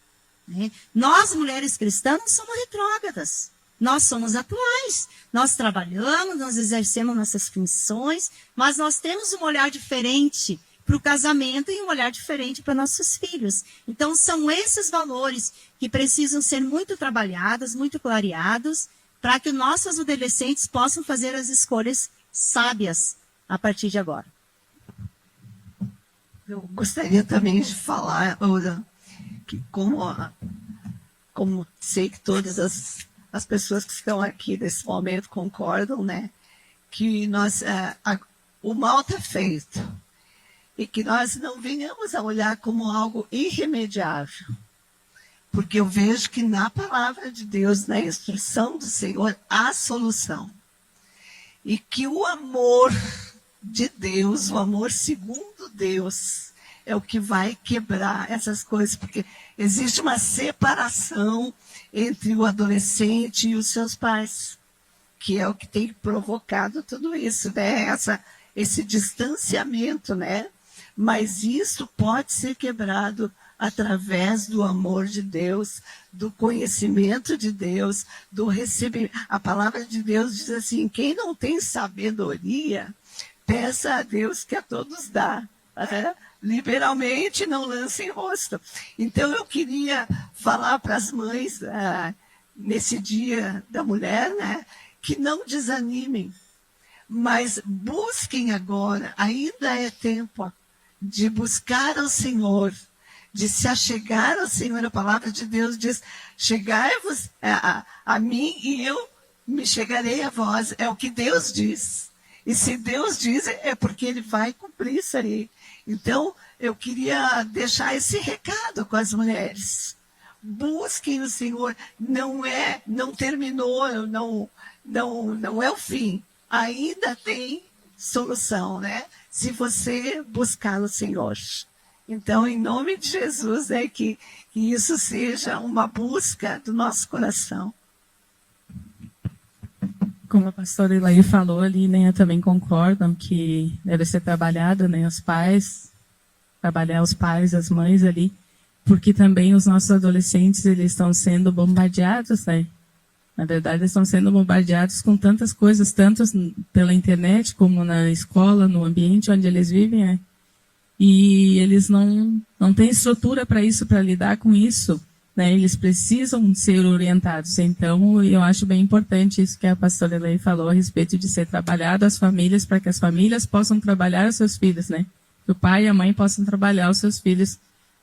né? Nós, mulheres cristãs, não somos retrógradas. Nós somos atuais. Nós trabalhamos, nós exercemos nossas funções, mas nós temos um olhar diferente para o casamento e um olhar diferente para nossos filhos. Então, são esses valores que precisam ser muito trabalhados, muito clareados, para que nossos adolescentes possam fazer as escolhas sábias a partir de agora. Eu gostaria também de falar, que como sei que todas as pessoas que estão aqui nesse momento concordam, né, que o mal está feito e que nós não venhamos a olhar como algo irremediável, porque eu vejo que na palavra de Deus, na instrução do Senhor, há solução. E que o amor de Deus, o amor segundo Deus, é o que vai quebrar essas coisas, porque existe uma separação entre o adolescente e os seus pais, que é o que tem provocado tudo isso, né? Esse distanciamento, né? Mas isso pode ser quebrado através do amor de Deus, do conhecimento de Deus, do recebimento. A palavra de Deus diz assim: quem não tem sabedoria, peça a Deus que a todos dá. Liberalmente, não lance em rosto. Então, eu queria falar para as mães, nesse Dia da Mulher, né, que não desanimem, mas busquem agora, ainda é tempo de buscar ao Senhor, de se achegar ao Senhor. A palavra de Deus diz: chegai-vos a mim e eu me chegarei a vós. É o que Deus diz. E se Deus diz, é porque Ele vai cumprir isso aí. Então, eu queria deixar esse recado com as mulheres. Busquem o Senhor. Não terminou, não é o fim. Ainda tem solução, né? Se você buscar o Senhor. Então, em nome de Jesus, que isso seja uma busca do nosso coração. Como a pastora Elaí falou ali, né, eu também concordo que deve ser trabalhado, né, os pais, trabalhar os pais, as mães ali, porque também os nossos adolescentes, eles estão sendo bombardeados, né? Na verdade, eles estão sendo bombardeados com tantas coisas, tanto pela internet como na escola, no ambiente onde eles vivem, né? E eles não têm estrutura para isso, para lidar com isso, né? Eles precisam ser orientados. Então, eu acho bem importante isso que a pastora Elaí falou a respeito de ser trabalhado as famílias, para que as famílias possam trabalhar os seus filhos, né? Que o pai e a mãe possam trabalhar os seus filhos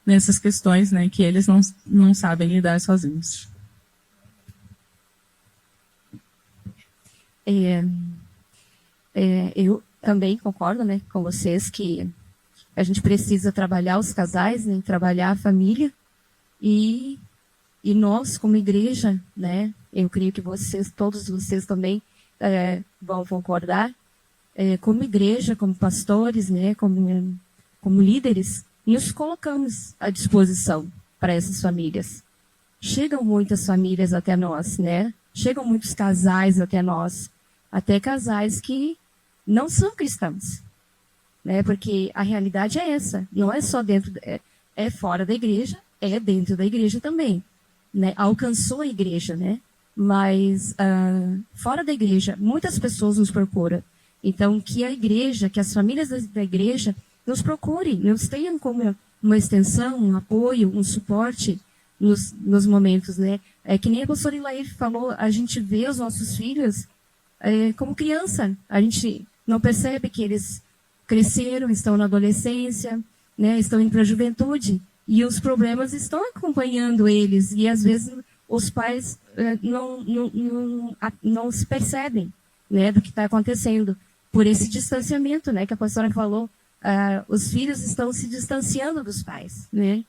nessas questões, né? Que eles não sabem lidar sozinhos. Eu também concordo, né, com vocês que a gente precisa trabalhar os casais, né, trabalhar a família e nós como igreja, né, eu creio que todos vocês também vão concordar, como igreja, como pastores, né, como líderes, nos colocamos à disposição para essas famílias. Chegam muitas famílias até nós, né? Chegam muitos casais até nós, até casais que não são cristãos, né? Porque a realidade é essa, não é só dentro, é fora da igreja, é dentro da igreja também, né? Alcançou a igreja, né? Mas fora da igreja, muitas pessoas nos procuram. Então, que a igreja, que as famílias da igreja nos procurem, nos tenham como uma extensão, um apoio, um suporte nos momentos, né? Que nem a pastora Elaí falou, a gente vê os nossos filhos como criança. A gente não percebe que eles cresceram, estão na adolescência, né? Estão indo para a juventude. E os problemas estão acompanhando eles. E, às vezes, os pais não se percebem, né, do que está acontecendo. Por esse distanciamento, né, que a pastora falou. Os filhos estão se distanciando dos pais, né?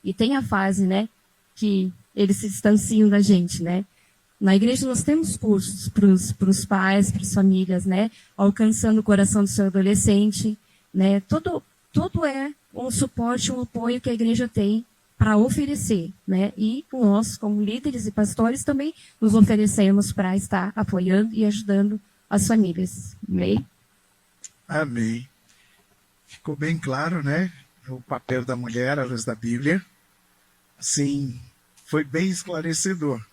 E tem a fase, né, que eles se distanciam da gente, né? Na igreja nós temos cursos para os pais, para as famílias, né? Alcançando o coração do seu adolescente, né? Tudo é um suporte, um apoio que a igreja tem para oferecer, né? E nós, como líderes e pastores, também nos oferecemos para estar apoiando e ajudando as famílias. Amém? Amém. Ficou bem claro, né? O papel da mulher à luz da Bíblia. Sim, foi bem esclarecedor.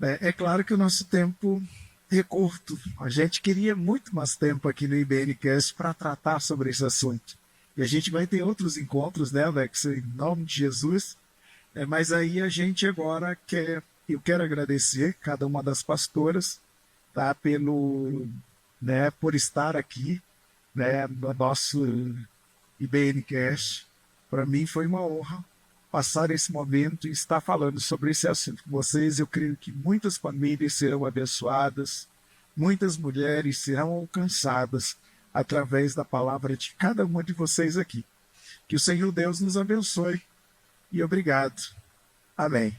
É claro que o nosso tempo é curto. A gente queria muito mais tempo aqui no IBNcast para tratar sobre esse assunto. E a gente vai ter outros encontros, né, Alex? Em nome de Jesus. Mas aí a gente agora eu quero agradecer cada uma das pastoras, tá, por estar aqui, né, no nosso IBNcast. Para mim foi uma honra passar esse momento e estar falando sobre esse assunto com vocês. Eu creio que muitas famílias serão abençoadas, muitas mulheres serão alcançadas através da palavra de cada uma de vocês aqui. Que o Senhor Deus nos abençoe e obrigado. Amém.